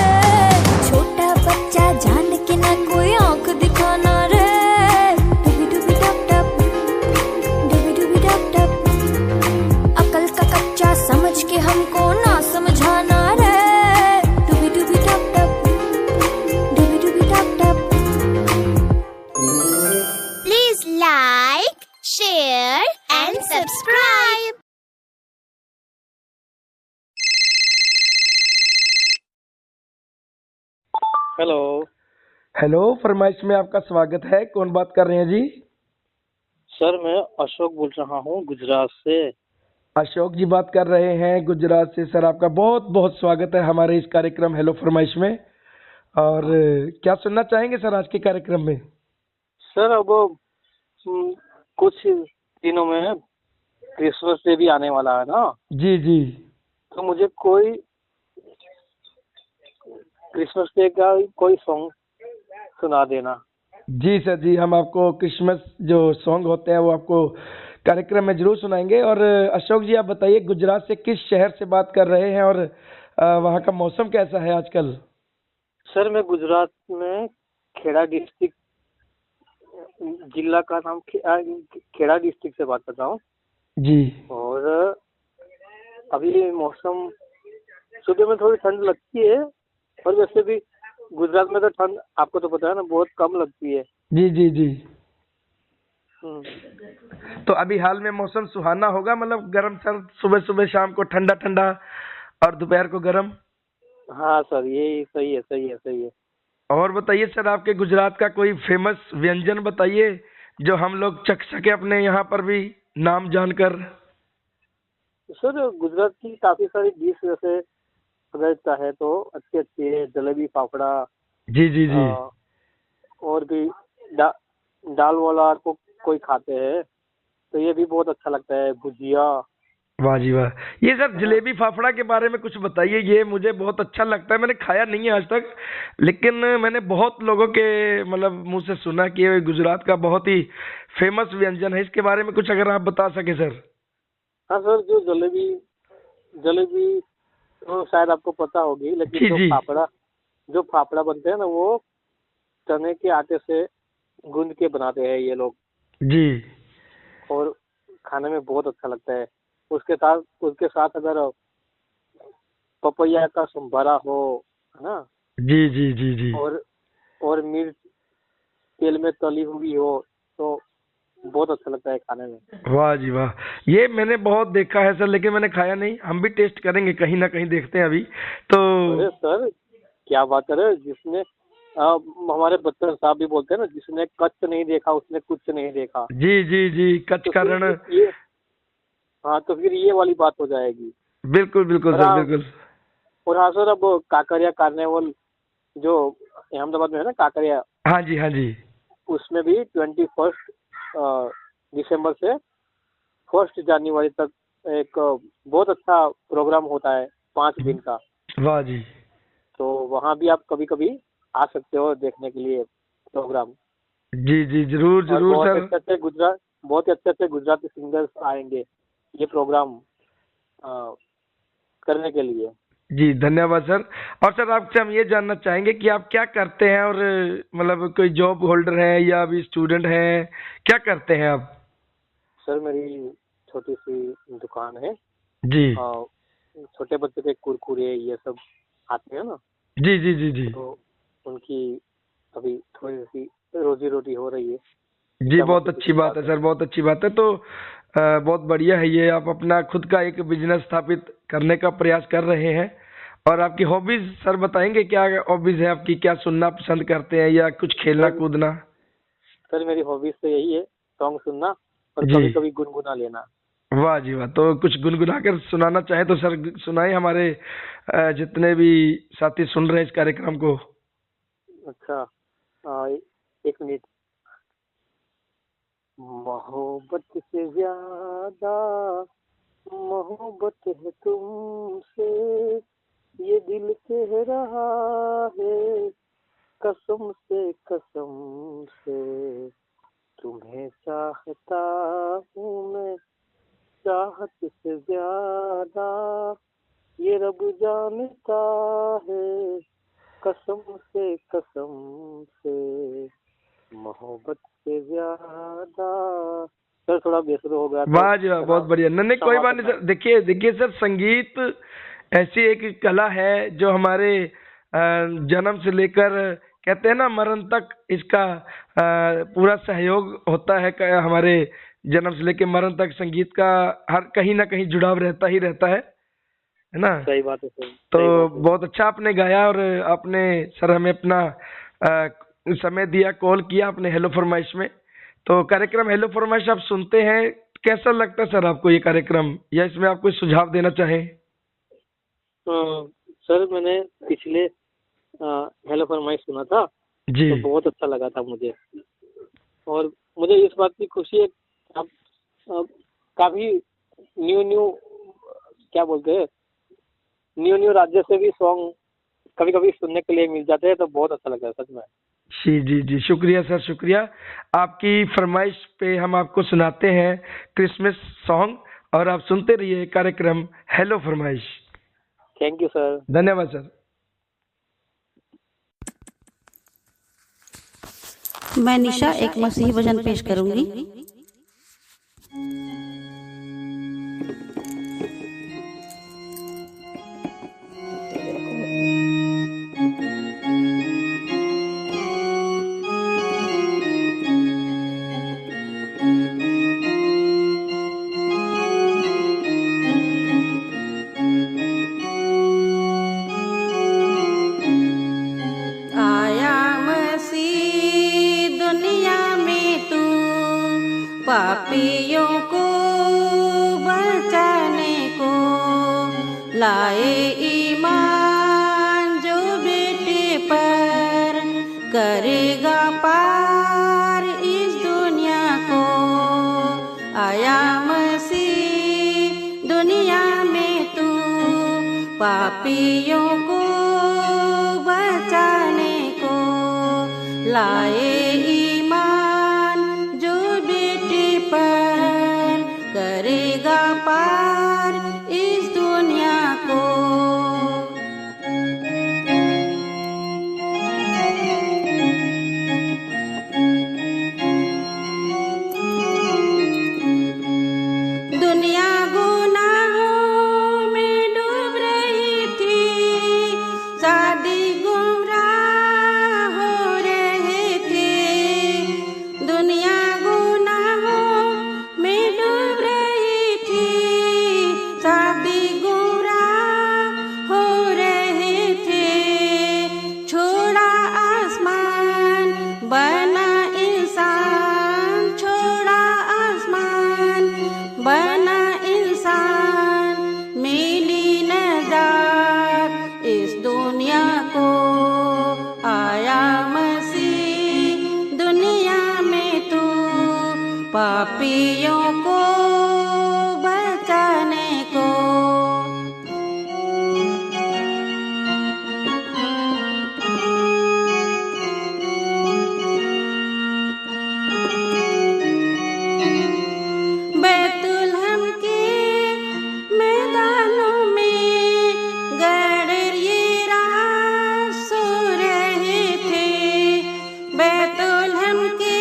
[SPEAKER 13] छोटा बच्चा जान के ना कोई आंख दिखाना रे, डूबी डूबी डब डब, डूबी डूबी डब डब। अकल का कच्चा समझ के हमको ना समझाना रे, डूबी डूबी डब डब, डूबी डूबी dub dub.
[SPEAKER 14] Please like, share and subscribe.
[SPEAKER 15] Hello
[SPEAKER 1] hello, फरमाइश में आपका स्वागत है। कौन बात कर रहे हैं जी?
[SPEAKER 15] सर, मैं अशोक बोल रहा हूँ गुजरात से।
[SPEAKER 1] अशोक जी बात कर रहे हैं गुजरात से। सर आपका बहुत बहुत स्वागत है हमारे इस कार्यक्रम हेलो फरमाइश में। और क्या सुनना चाहेंगे सर आज के कार्यक्रम में?
[SPEAKER 15] सर अब कुछ दिनों में क्रिसमस डे भी आने वाला है ना,
[SPEAKER 1] जी जी।
[SPEAKER 15] तो मुझे कोई क्रिसमस डे का कोई सॉन्ग सुना देना।
[SPEAKER 1] जी सर जी, हम आपको क्रिसमस जो सॉन्ग होते हैं वो आपको कार्यक्रम में जरूर सुनाएंगे। और अशोक जी आप बताइए, गुजरात से किस शहर से बात कर रहे हैं और वहाँ का मौसम कैसा है आजकल?
[SPEAKER 15] सर मैं गुजरात में खेड़ा डिस्ट्रिक्ट, जिला का नाम खेड़ा डिस्ट्रिक्ट से बात कर रहा हूँ
[SPEAKER 1] जी।
[SPEAKER 15] और अभी मौसम सुबह में थोड़ी ठंड लगती है, और वैसे भी गुजरात में तो ठंड आपको तो पता है ना बहुत कम लगती है।
[SPEAKER 1] जी जी जी। तो अभी हाल में मौसम सुहाना होगा, मतलब गर्म सर्द, सुबह सुबह शाम को ठंडा ठंडा और दोपहर को गर्म।
[SPEAKER 15] हाँ सर, यही सही है, सही है, सही है।
[SPEAKER 1] और बताइए सर, आपके गुजरात का कोई फेमस व्यंजन बताइए जो हम लोग चख सके अपने यहाँ पर भी नाम जानकर।
[SPEAKER 15] सर गुजरात की काफी सारी डिश जैसे अगर चाहे तो अच्छी अच्छी है, जलेबी फाफड़ा।
[SPEAKER 1] जी जी जी।
[SPEAKER 15] और भी दाल वाला को कोई खाते हैं तो ये भी बहुत अच्छा लगता है, भुजिया।
[SPEAKER 1] वाह जी वाह। ये सर जलेबी फाफड़ा के बारे में कुछ बताइए, ये मुझे बहुत अच्छा लगता है। मैंने खाया नहीं है आज तक, लेकिन मैंने बहुत लोगों के मतलब मुंह से सुना कि ये गुजरात का बहुत ही फेमस व्यंजन है। इसके बारे में कुछ अगर आप बता सके सर।
[SPEAKER 15] हाँ सर, जो जलेबी तो शायद आपको पता होगी, लेकिन जो फाफड़ा बनते हैं ना वो चने के आटे से गूंद के बनाते हैं ये लोग
[SPEAKER 1] जी,
[SPEAKER 15] और खाने में बहुत अच्छा लगता है। उसके साथ अगर पपैया का संभारा हो, है ना,
[SPEAKER 1] जी जी जी जी,
[SPEAKER 15] और मिर्च तेल में तली हुई हो तो बहुत अच्छा लगता है खाने में।
[SPEAKER 1] वाह जी वाह, ये मैंने बहुत देखा है सर, लेकिन मैंने खाया नहीं। हम भी टेस्ट करेंगे कहीं ना कहीं, देखते हैं अभी तो।
[SPEAKER 15] अरे सर क्या बात कर रहे हो, जिसने हमारे बच्चन साहब भी बोलते हैं ना, जिसने कच्छ नहीं देखा उसने कुछ नहीं देखा।
[SPEAKER 1] जी जी जी, कच्छ
[SPEAKER 15] तो
[SPEAKER 1] का
[SPEAKER 15] फिर
[SPEAKER 1] रण।
[SPEAKER 15] ये हाँ, तो फिर ये वाली बात हो जाएगी।
[SPEAKER 1] बिल्कुल बिल्कुल
[SPEAKER 15] और
[SPEAKER 1] सर,
[SPEAKER 15] हाँ,
[SPEAKER 1] बिल्कुल।
[SPEAKER 15] और हाँ सर, अब काकरिया कार्निवल जो अहमदाबाद में है ना, काकरिया,
[SPEAKER 1] हाँ जी हाँ जी।
[SPEAKER 15] उसमें भी 21 दिसंबर से 1 जनवरी तक एक बहुत अच्छा प्रोग्राम होता है 5 दिन का।
[SPEAKER 1] वाह जी।
[SPEAKER 15] तो वहाँ भी आप कभी कभी आ सकते हो देखने के लिए प्रोग्राम।
[SPEAKER 1] जी जी, जरूर
[SPEAKER 15] और
[SPEAKER 1] जरूर
[SPEAKER 15] बहुत
[SPEAKER 1] सर।
[SPEAKER 15] अच्छे अच्छे गुजराती सिंगर्स आएंगे ये प्रोग्राम करने के लिए।
[SPEAKER 1] जी धन्यवाद सर। और सर आपसे हम ये जानना चाहेंगे कि आप क्या करते हैं, और मतलब कोई जॉब होल्डर है या अभी स्टूडेंट हैं, क्या करते हैं आप?
[SPEAKER 15] सर मेरी छोटी सी दुकान है।
[SPEAKER 1] जी
[SPEAKER 15] छोटे बच्चे के कुरकुरे ये सब आते हैं ना,
[SPEAKER 1] जी जी जी जी
[SPEAKER 15] तो उनकी अभी थोड़ी सी रोजी रोटी हो रही है।
[SPEAKER 1] जी, बहुत अच्छी बात है सर, बहुत अच्छी बात है। तो बहुत बढ़िया है ये, आप अपना खुद का एक बिजनेस स्थापित करने का प्रयास कर रहे हैं। और आपकी हॉबीज सर बताएंगे, क्या हॉबीज है आपकी, क्या सुनना पसंद करते हैं या कुछ खेलना कूदना?
[SPEAKER 15] सर मेरी हॉबीज तो यही है, सॉन्ग सुनना और
[SPEAKER 1] जी।
[SPEAKER 15] कभी कभी गुनगुना लेना।
[SPEAKER 1] वाह जी वाह, तो कुछ गुनगुना कर सुनाना चाहे तो सर सुनाए, हमारे जितने भी साथी सुन रहे हैं इस कार्यक्रम को।
[SPEAKER 15] अच्छा, 1 मिनट। मोहब्बत से ज्यादा मोहब्बत है तुमसे, ये दिल कह रहा है कसम से तुम्हें चाहता हूँ मैं चाहत से ज्यादा, ये रब जानता है कसम से मोहब्बत से ज्यादा। सर थोड़ा बेसुरा हो गया।
[SPEAKER 1] वाह जी वाह, बहुत बढ़िया। नहीं कोई बात नहीं सर। देखिए देखिए सर, संगीत ऐसी एक कला है जो हमारे जन्म से लेकर कहते हैं ना मरण तक इसका पूरा सहयोग होता है। हमारे जन्म से लेकर मरण तक संगीत का हर कहीं ना कहीं जुड़ाव रहता ही रहता है ना?
[SPEAKER 15] सही बात है सर।
[SPEAKER 1] तो बहुत अच्छा आपने गाया, और आपने सर हमें अपना समय दिया, कॉल किया आपने हेलो फरमाइश में। तो कार्यक्रम हेलो फरमाइश आप सुनते हैं, कैसा लगता है सर आपको ये कार्यक्रम, या इसमें आप कोई सुझाव देना चाहें?
[SPEAKER 15] सर मैंने पिछले हेलो फरमाइश सुना था
[SPEAKER 1] जी,
[SPEAKER 15] तो बहुत अच्छा लगा था मुझे। और मुझे इस बात की खुशी है आप काफी न्यू क्या बोलते हैं, न्यू राज्य से भी सॉन्ग कभी कभी सुनने के लिए मिल जाते हैं, तो बहुत अच्छा लगता है सच में।
[SPEAKER 1] जी जी जी, शुक्रिया सर, शुक्रिया। आपकी फरमाइश पे हम आपको सुनाते हैं क्रिसमस सॉन्ग, और आप सुनते रहिए कार्यक्रम हेलो फरमाइश।
[SPEAKER 15] Thank you sir.
[SPEAKER 1] धन्यवाद सर।
[SPEAKER 16] मैं निशा एक मसीही भजन पेश करूंगी। पापियों को बचाने को लाए ईमान जो बेटे पर, करेगा पार इस दुनिया को। आया मसीह दुनिया में तू, पापियों को बचाने को लाए करेगा पार इस दुनिया को। दुनिया गुनाहों में डूब रही थी, पापियों को बचाने को। बैतुलहम के मैदानों में गडरिये रात सो रहे थे। बैतुलहम के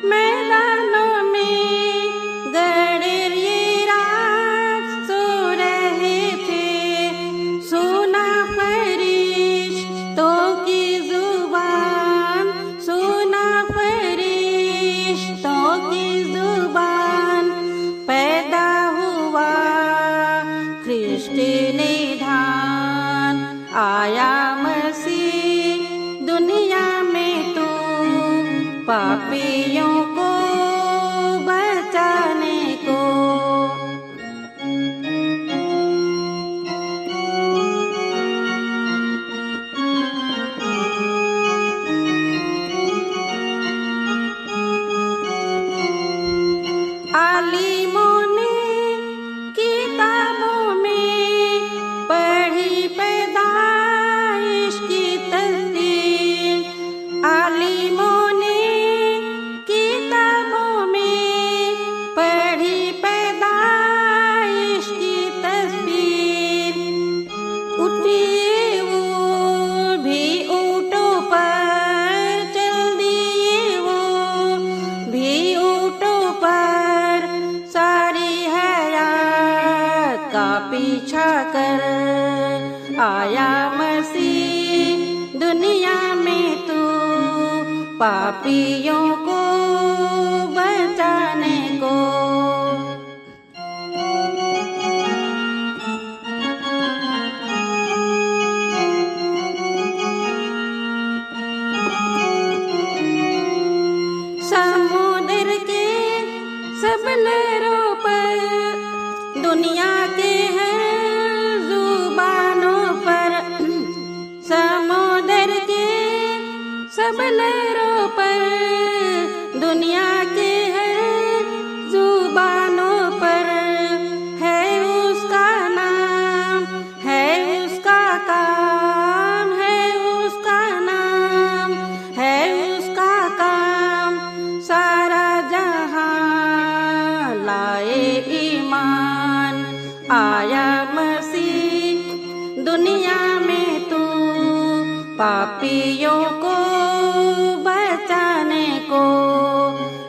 [SPEAKER 16] मैदानों में गडरिये रात सो रहे थे। सुना फरिश्तों की जुबान, सुना फरिश्तों की जुबान, पैदा हुआ ख्रिस्ती निधान। आया मसीह दुनिया में तू पापियों को बचाने को। आलिमों ने किताबों में पढ़ी पैदाइश की तस्दीर। आलिमों ने किताबों में पढ़ी पैदाइश की तस्वीर। उठिए वो भी ऊँटों पर, चल दिए वो भी ऊँटों पर, सारी हयात का पीछा कर। आया मसीह दुनिया में तू पापियों को बचाने को। समुद्र के सब लहरों पर, दुनिया के हर जुबानों पर, समुद्र के सब लहरों पर, दुनिया के हर जुबानों पर है उसका नाम, है उसका काम, है उसका नाम, है उसका काम। सारा जहां लाए ईमान। आया मसीह दुनिया में तू पापियों को बचाने को।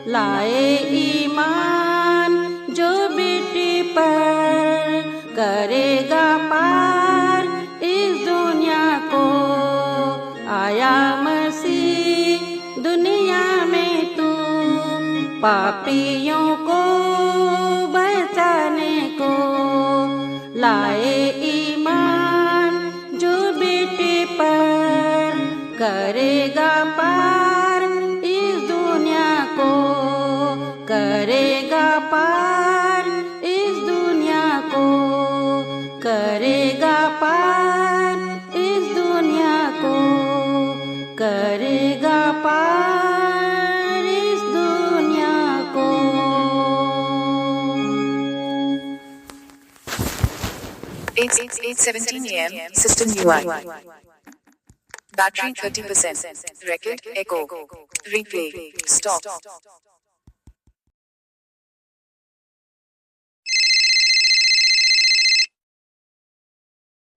[SPEAKER 16] लाए ईमान जो बेटी पर करेगा पार इस दुनिया को। आया मसीह दुनिया में तू पापियों को बचाने को। लाए ईमान जो बेटे पर करेगा पार इस दुनिया को। करेगा पार इस दुनिया को। करेगा पार इस दुनिया को। करेगा पार इस दुनिया को।
[SPEAKER 17] It's 8:17 a.m. System UI. Battery 30%. Record echo. Replay. Stop.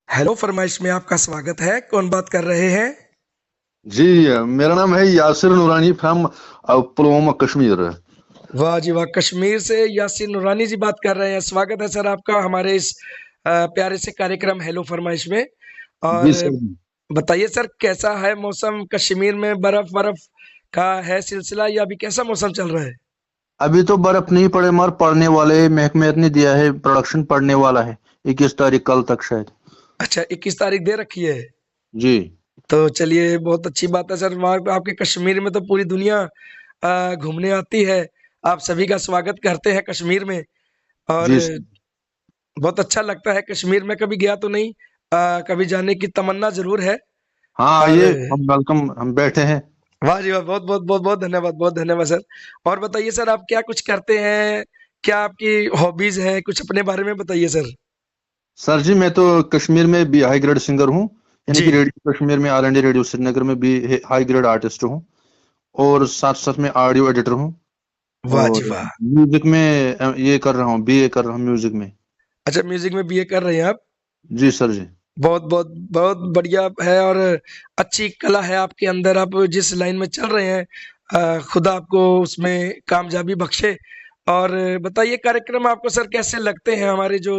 [SPEAKER 1] Hello फरमाइश में आपका स्वागत है। कौन बात कर रहे हैं?
[SPEAKER 18] जी मेरा नाम है यासिर नूरानी फ्रॉम पुलवामा कश्मीर।
[SPEAKER 1] वाह जी वाह, कश्मीर से यासिर नूरानी जी बात कर रहे हैं। स्वागत है सर आपका हमारे इस प्यारे से कार्यक्रम हेलो फरमाइश में। और बताइए सर, कैसा है मौसम कश्मीर में? बर्फ का है सिलसिला या अभी कैसा मौसम चल रहा है?
[SPEAKER 18] अभी तो बर्फ नहीं पड़े मगर पड़ने वाले, महकमे ने दिया है प्रोडक्शन पड़ने वाला है 21 तारीख कल तक शायद।
[SPEAKER 1] अच्छा 21 तारीख दे रखी है
[SPEAKER 18] जी।
[SPEAKER 1] तो चलिए बहुत अच्छी बात है सर। वहाँ आपके कश्मीर में तो पूरी दुनिया घूमने आती है। आप सभी का स्वागत करते हैं कश्मीर में और बहुत अच्छा लगता है कश्मीर में। कभी गया तो नहीं, कभी जाने की तमन्ना जरूर है।
[SPEAKER 18] हाँ ये हम वेलकम, हम बैठे हैं।
[SPEAKER 1] वाह जी वाह, बहुत बहुत बहुत बहुत धन्यवाद सर। और बताइए सर, आप क्या कुछ करते हैं, क्या आपकी हॉबीज है, कुछ अपने बारे में बताइए सर।
[SPEAKER 18] सर जी मैं तो कश्मीर में भी हाई ग्रेड सिंगर हूँ, यानी
[SPEAKER 1] जी।
[SPEAKER 18] कि रेडियो कश्मीर में, ऑल इंडिया रेडियो श्रीनगर में भी हाई ग्रेड आर्टिस्ट हूँ, और साथ साथ में ऑडियो एडिटर हूँ,
[SPEAKER 1] वाह जी
[SPEAKER 18] और
[SPEAKER 1] वाह।
[SPEAKER 18] म्यूजिक में ये कर रहा हूँ, बीए कर रहा हूँ म्यूजिक में।
[SPEAKER 1] अच्छा, म्यूजिक में बीए कर रहे हैं आप?
[SPEAKER 18] जी सर जी।
[SPEAKER 1] बहुत बहुत बहुत बढ़िया है, और अच्छी कला है आपके अंदर। आप जिस लाइन में चल रहे हैं, खुदा आपको उसमें कामयाबी बख्शे। और बताइए, कार्यक्रम आपको सर कैसे लगते हैं? हमारे जो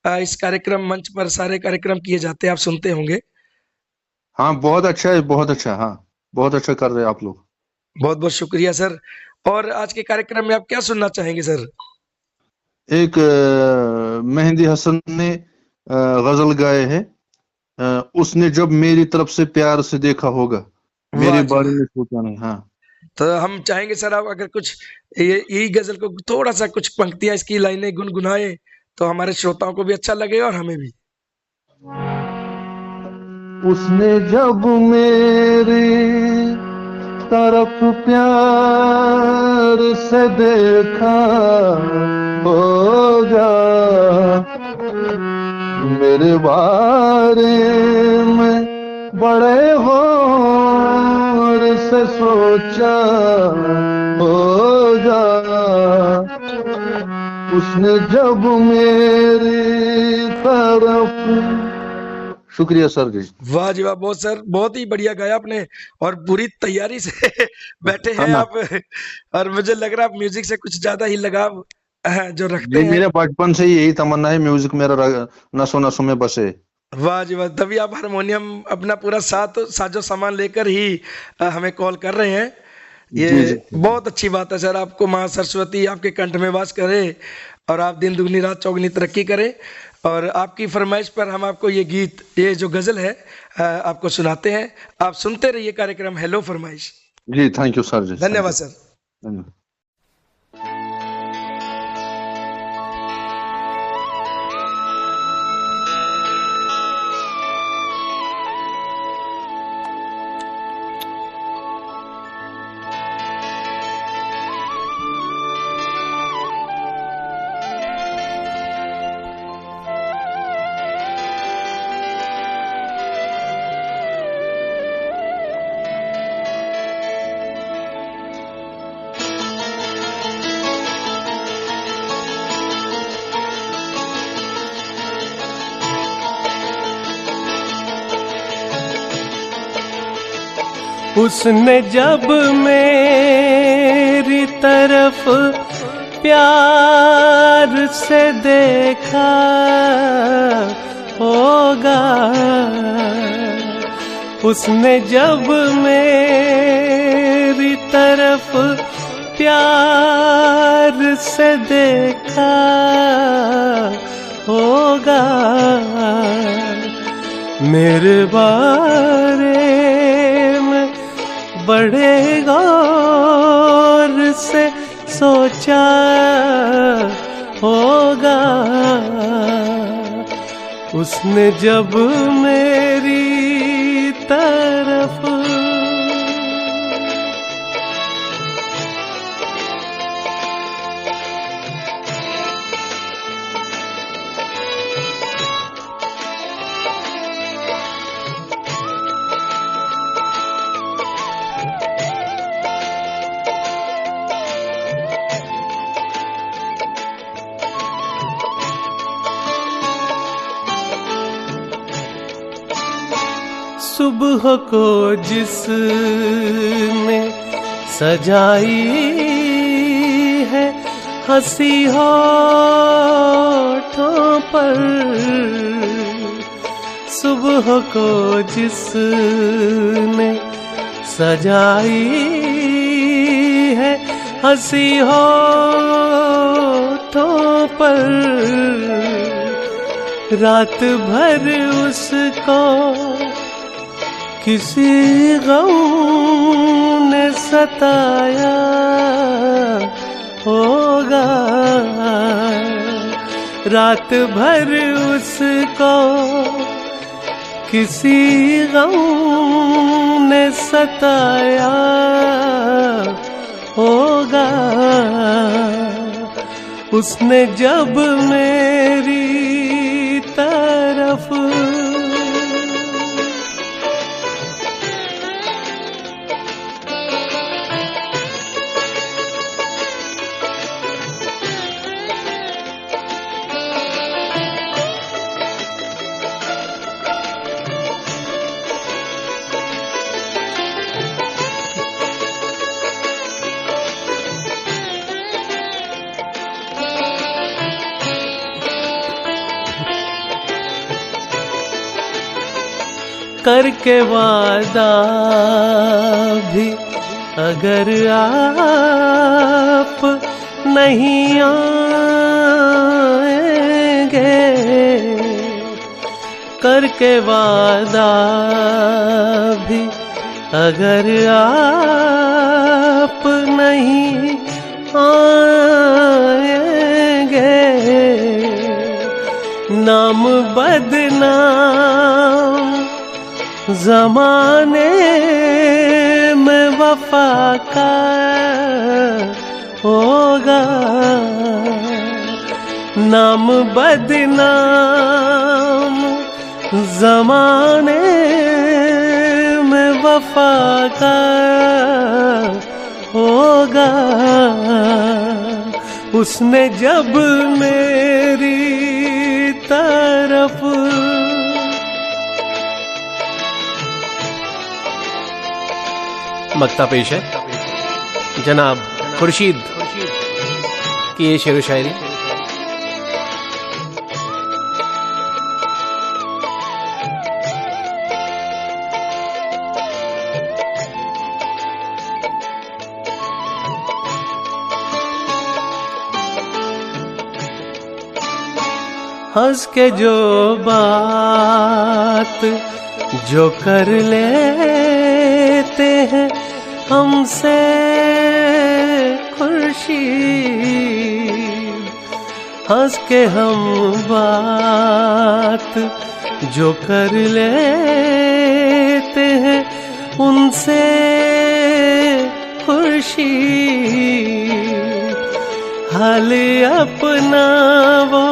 [SPEAKER 1] इस कार्यक्रम मंच पर सारे कार्यक्रम किए जाते हैं, आप सुनते होंगे।
[SPEAKER 18] हाँ बहुत अच्छा है, बहुत अच्छा, हाँ बहुत अच्छा कर रहे हैं आप लोग।
[SPEAKER 1] बहुत बहुत शुक्रिया सर। और आज के कार्यक्रम में आप क्या सुनना चाहेंगे सर?
[SPEAKER 18] एक मेहंदी हसन ने गजल गाए है, उसने जब मेरी तरफ से प्यार से देखा होगा, मेरे
[SPEAKER 1] वाह जी
[SPEAKER 18] बारे
[SPEAKER 1] वाह।
[SPEAKER 18] में सोचा नहीं। हाँ
[SPEAKER 1] तो हम चाहेंगे सर, आप अगर कुछ यही गजल को थोड़ा सा कुछ पंक्तियां इसकी लाइनें गुनगुनाए, तो हमारे श्रोताओं को भी अच्छा लगेगा और हमें भी।
[SPEAKER 18] उसने जब मेरी तरफ प्यार से देखा होगा, मेरे बारे में बड़े गौर से सोचा होगा, उसने जब मेरी तरफ। शुक्रिया सर जी।
[SPEAKER 1] वाह जी वाह, बहुत सर, बहुत ही बढ़िया गाया आपने, और पूरी तैयारी से बैठे हैं
[SPEAKER 18] हाँ।
[SPEAKER 1] आप। और मुझे लग रहा है आप म्यूजिक से कुछ ज्यादा ही लगाव जो रखते
[SPEAKER 18] जी
[SPEAKER 1] हैं।
[SPEAKER 18] मेरे बचपन से ही यही तमन्ना है, म्यूजिक मेरा नसों नसों में बसे।
[SPEAKER 1] वाह जी वाह, तभी आप हारमोनियम अपना पूरा साजो सामान लेकर ही हमें कॉल कर रहे हैं। ये
[SPEAKER 18] जी जी।
[SPEAKER 1] बहुत अच्छी बात है सर। आपको माँ सरस्वती आपके कंठ में वास करे, और आप दिन दुगनी रात चौगनी तरक्की करें। और आपकी फरमाइश पर हम आपको ये गीत, ये जो गजल है, आपको सुनाते हैं। आप सुनते रहिए कार्यक्रम हेलो फरमाइश।
[SPEAKER 18] जी थैंक यू सर जी।
[SPEAKER 1] धन्यवाद सर।
[SPEAKER 18] धन्यवाद।
[SPEAKER 6] उसने जब मेरी तरफ प्यार से देखा होगा, उसने जब मेरी तरफ प्यार से देखा होगा, मेरे बारे बड़े गौर से सोचा होगा, उसने जब मेरी तरफ सुबह को जिसने सजाई है हंसी होठों पर, सुबह को जिसने सजाई है हंसी होठों पर, रात भर उसको किसी गम ने सताया होगा, रात भर उसको किसी गम तुमने सताया होगा, उसने जब मेरी तरफ करके वादा भी अगर आप नहीं आएंगे, करके वादा भी अगर आप नहीं आएंगे, नाम बदनाम ज़माने में वफ़ा का होगा, नाम बदनाम ज़माने में वफ़ा का होगा, उसने जब मेरी तरफ
[SPEAKER 19] मक्ता पेश है जनाब खुर्शीद की ये शेर व शायरी।
[SPEAKER 6] हंस के जो बात जो कर लेते हैं हमसे खुर्शीद, हंस के हम बात जो कर लेते हैं उनसे खुर्शीद, हाल अपना वो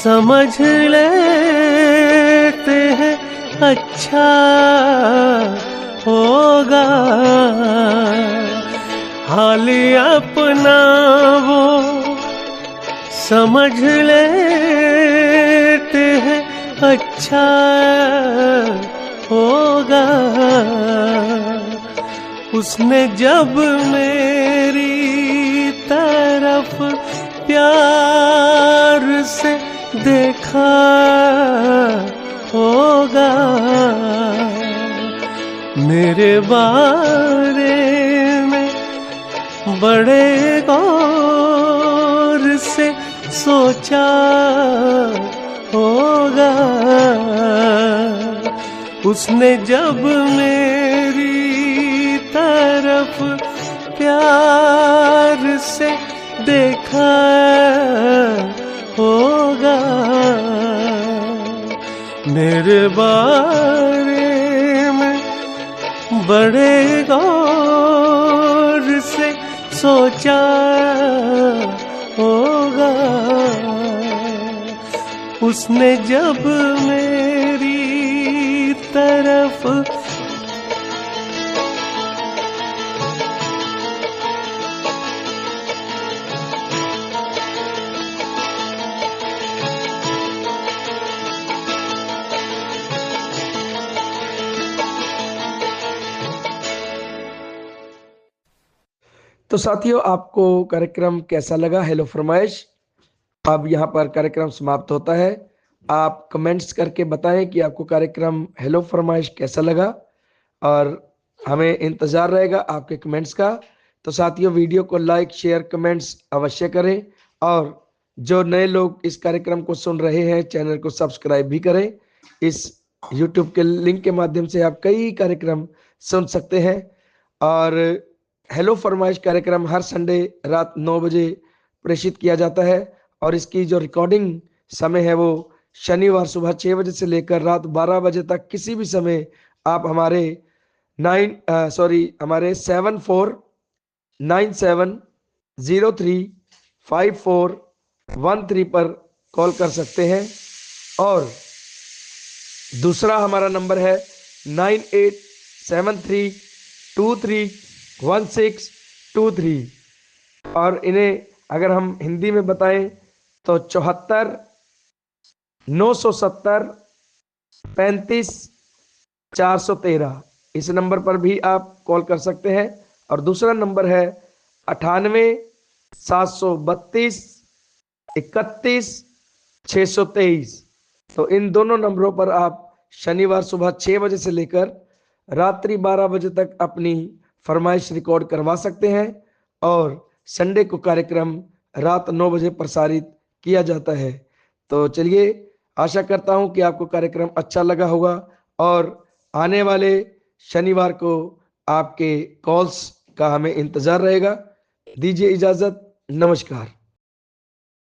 [SPEAKER 6] समझ लेते हैं अच्छा होगा, हाल अपना वो समझ लेते हैं अच्छा होगा, उसने जब मेरी तरफ प्यार से देखा होगा, मेरे बारे में बड़े गौर से सोचा होगा, उसने जब मेरी तरफ प्यार से देखा होगा, मेरे बारे में बड़े गौर से सोचा होगा, उसने जब मेरी तरफ
[SPEAKER 1] तो साथियों, आपको कार्यक्रम कैसा लगा हेलो फरमाइश? अब यहाँ पर कार्यक्रम समाप्त होता है। आप कमेंट्स करके बताएं कि आपको कार्यक्रम हेलो फरमाइश कैसा लगा और हमें इंतज़ार रहेगा आपके कमेंट्स का। तो साथियों, वीडियो को लाइक शेयर कमेंट्स अवश्य करें और जो नए लोग इस कार्यक्रम को सुन रहे हैं चैनल को सब्सक्राइब भी करें। इस यूट्यूब के लिंक के माध्यम से आप कई कार्यक्रम सुन सकते हैं और हेलो फरमाइश कार्यक्रम हर संडे रात 9 बजे प्रेषित किया जाता है और इसकी जो रिकॉर्डिंग समय है वो शनिवार सुबह 6 बजे से लेकर रात 12 बजे तक किसी भी समय आप हमारे 7497035413 पर कॉल कर सकते हैं। और दूसरा हमारा नंबर है 9873231623 और इन्हें अगर हम हिंदी में बताएं तो 74 970 35 413 इस नंबर पर भी आप कॉल कर सकते हैं। और दूसरा नंबर है 98 732 31 623। तो इन दोनों नंबरों पर आप शनिवार सुबह 6 बजे से लेकर रात्रि 12 बजे तक अपनी फरमाइश रिकॉर्ड करवा सकते हैं और संडे को कार्यक्रम रात 9 बजे प्रसारित किया जाता है। तो चलिए, आशा करता हूं कि आपको कार्यक्रम अच्छा लगा होगा और आने वाले शनिवार को आपके कॉल्स का हमें इंतजार रहेगा। दीजिए इजाजत, नमस्कार।